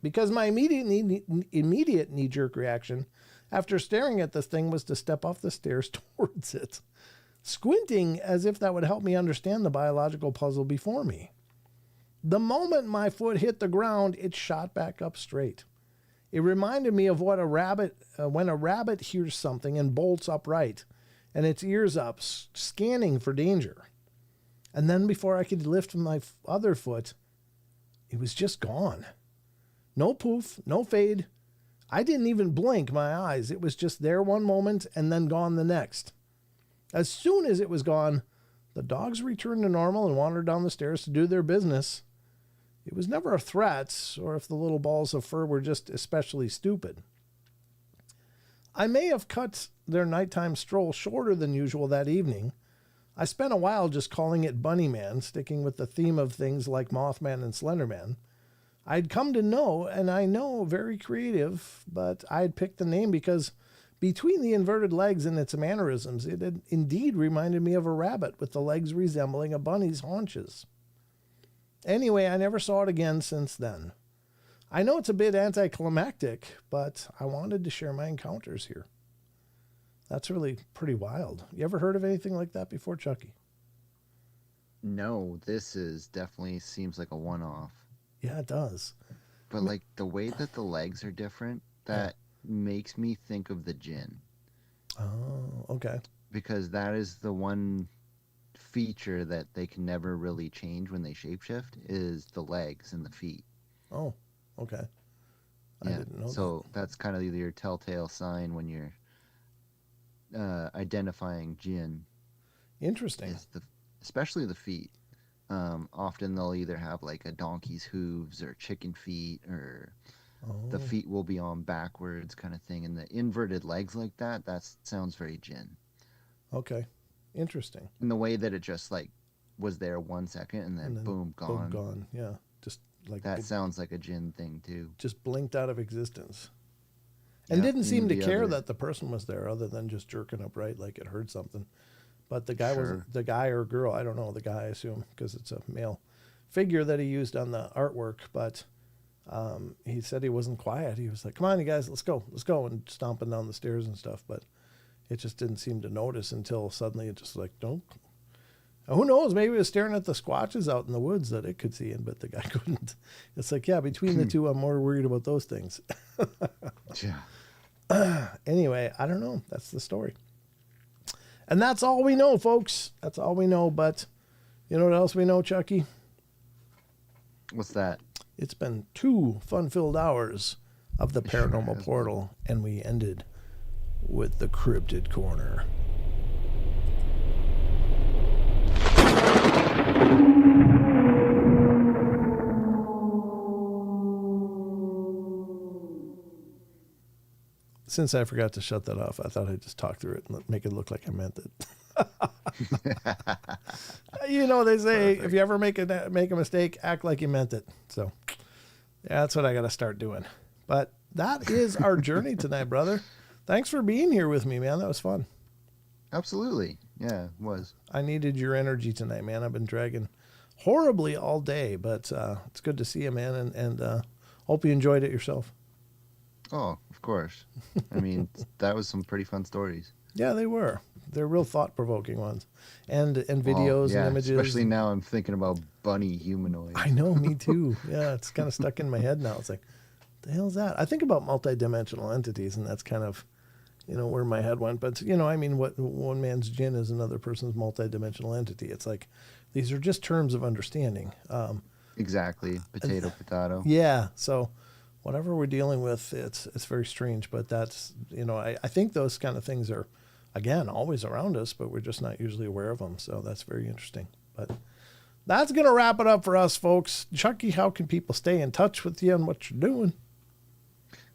Because my immediate knee-jerk reaction after staring at this thing was to step off the stairs towards it, squinting as if that would help me understand the biological puzzle before me. The moment my foot hit the ground, it shot back up straight. It reminded me of what when a rabbit hears something and bolts upright, and its ears up, scanning for danger. And then before I could lift my other foot, it was just gone. No poof, no fade. I didn't even blink my eyes. It was just there one moment and then gone the next. As soon as it was gone, the dogs returned to normal and wandered down the stairs to do their business. It was never a threat, or if the little balls of fur were just especially stupid. I may have cut their nighttime stroll shorter than usual that evening. I spent a while just calling it Bunny Man, sticking with the theme of things like Mothman and Slenderman. I'd come to know, and I know, very creative, but I'd picked the name because between the inverted legs and its mannerisms, it had indeed reminded me of a rabbit with the legs resembling a bunny's haunches. Anyway, I never saw it again since then. I know it's a bit anticlimactic, but I wanted to share my encounters here. That's really pretty wild. You ever heard of anything like that before, Chucky? No, this is definitely seems like a one-off. Yeah, it does. But like the way that the legs are different, that makes me think of the Jinn. Oh, okay. Because that is the one feature that they can never really change when they shapeshift is the legs and the feet. Oh, okay. I didn't know so that's kind of your telltale sign when you're identifying jinn Interesting. is especially the feet. Often they'll either have like a donkey's hooves or chicken feet, or the feet will be on backwards kind of thing, and the inverted legs like that. That sounds very jinn. Okay. Interesting. In the way that it just like was there 1 second and then, boom, gone. Boom, gone. Yeah. Just like That sounds like a jinn thing too. just blinked out of existence. And Yep, didn't seem to the care other- that the person was there other than just jerking upright like it heard something. But the guy Sure. wasn't, the guy or girl, I don't know, the guy I assume, because it's a male figure that he used on the artwork. But he said he wasn't quiet. He was like, come on, you guys, let's go, and stomping down the stairs and stuff. But it just didn't seem to notice until suddenly it just like, don't. Who knows? Maybe it was staring at the squatches out in the woods that it could see in, but the guy couldn't. It's like, yeah, between the two, I'm more worried about those things. Yeah. Anyway, I don't know. That's the story. And that's all we know, folks. That's all we know. But you know what else we know, Chucky? What's that? It's been 2 fun-filled hours of the Sure Paranormal has Portal, and we ended with the Cryptid Corner. Since I forgot to shut that off, I thought I'd just talk through it and make it look like I meant it. You know, they say if you ever make a mistake, act like you meant it. So yeah, that's what I got to start doing. But that is our journey tonight, brother. Thanks for being here with me, man. That was fun. Absolutely. Yeah, it was. I needed your energy tonight, man. I've been dragging horribly all day, but it's good to see you, man. And hope you enjoyed it yourself. Oh, of course. I mean, that was some pretty fun stories. Yeah, they were. They're real thought-provoking ones. And videos yeah, and images. Especially now I'm thinking about bunny humanoids. I know, me too. Yeah, it's kind of stuck in my head now. It's like, the hell's that? I think about multidimensional entities, and that's kind of, where my head went. But, I mean, what one man's jinn is another person's multidimensional entity. It's like, these are just terms of understanding. Exactly. Potato. Yeah, so whatever we're dealing with, it's very strange. But that's, I think those kind of things are, again, always around us, but we're just not usually aware of them. So that's very interesting. But that's going to wrap it up for us, folks. Chucky, how can people stay in touch with you and what you're doing?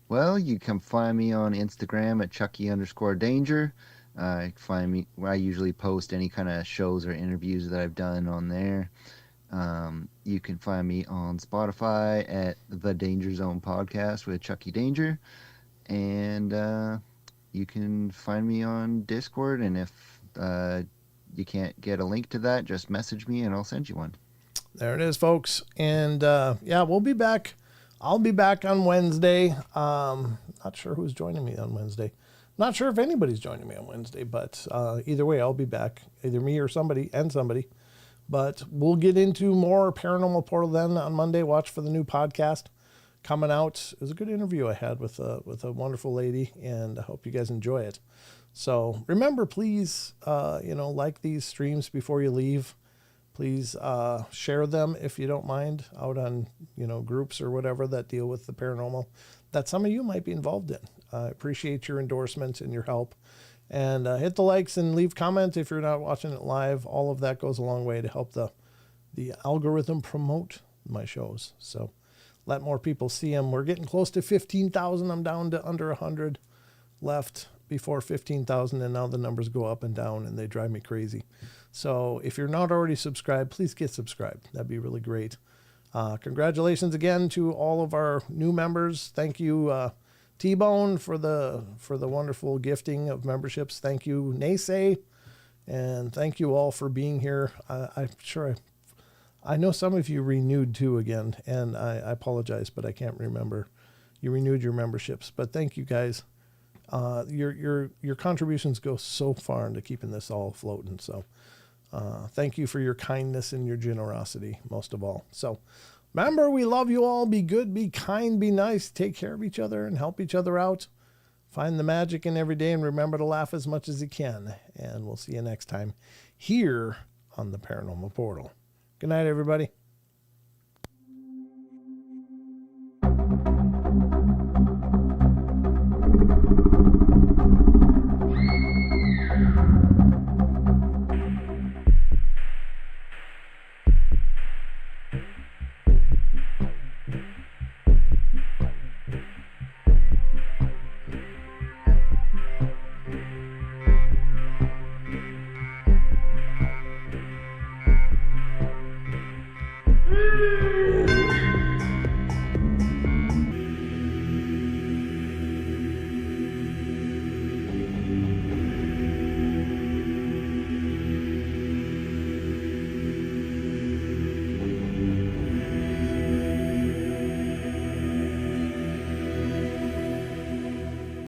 Well, you can find me on Instagram at Chucky_Danger. Find me. I usually post any kind of shows or interviews that I've done on there. You can find me on Spotify at The Danger Zone Podcast with Chucky Danger. And you can find me on Discord. And if you can't get a link to that, just message me and I'll send you one. There it is, folks. And we'll be back. I'll be back on Wednesday. Not sure who's joining me on Wednesday. Not sure if anybody's joining me on Wednesday, but either way, I'll be back. Either me or somebody. But we'll get into more Paranormal Portal then on Monday. Watch for the new podcast coming out. It was a good interview I had with a wonderful lady, and I hope you guys enjoy it. So remember, please, like these streams before you leave. Please share them if you don't mind out on, groups or whatever that deal with the paranormal that some of you might be involved in. I appreciate your endorsement and your help. And hit the likes and leave comments if you're not watching it live. All of that goes a long way to help the algorithm promote my shows. So let more people see them. We're getting close to 15,000. I'm down to under 100 left before 15,000, and now the numbers go up and down, and they drive me crazy. So if you're not already subscribed, please get subscribed. That'd be really great. Congratulations again to all of our new members. Thank you, T-Bone, for the wonderful gifting of memberships. Thank you, Naysay, and thank you all for being here. I'm sure I know some of you renewed too again, and I apologize, but I can't remember. You renewed your memberships, but thank you guys. Your contributions go so far into keeping this all floating. So thank you for your kindness and your generosity, most of all. So remember, we love you all. Be good, be kind, be nice. Take care of each other and help each other out. Find the magic in every day and remember to laugh as much as you can. And we'll see you next time here on the Paranormal Portal. Good night, everybody.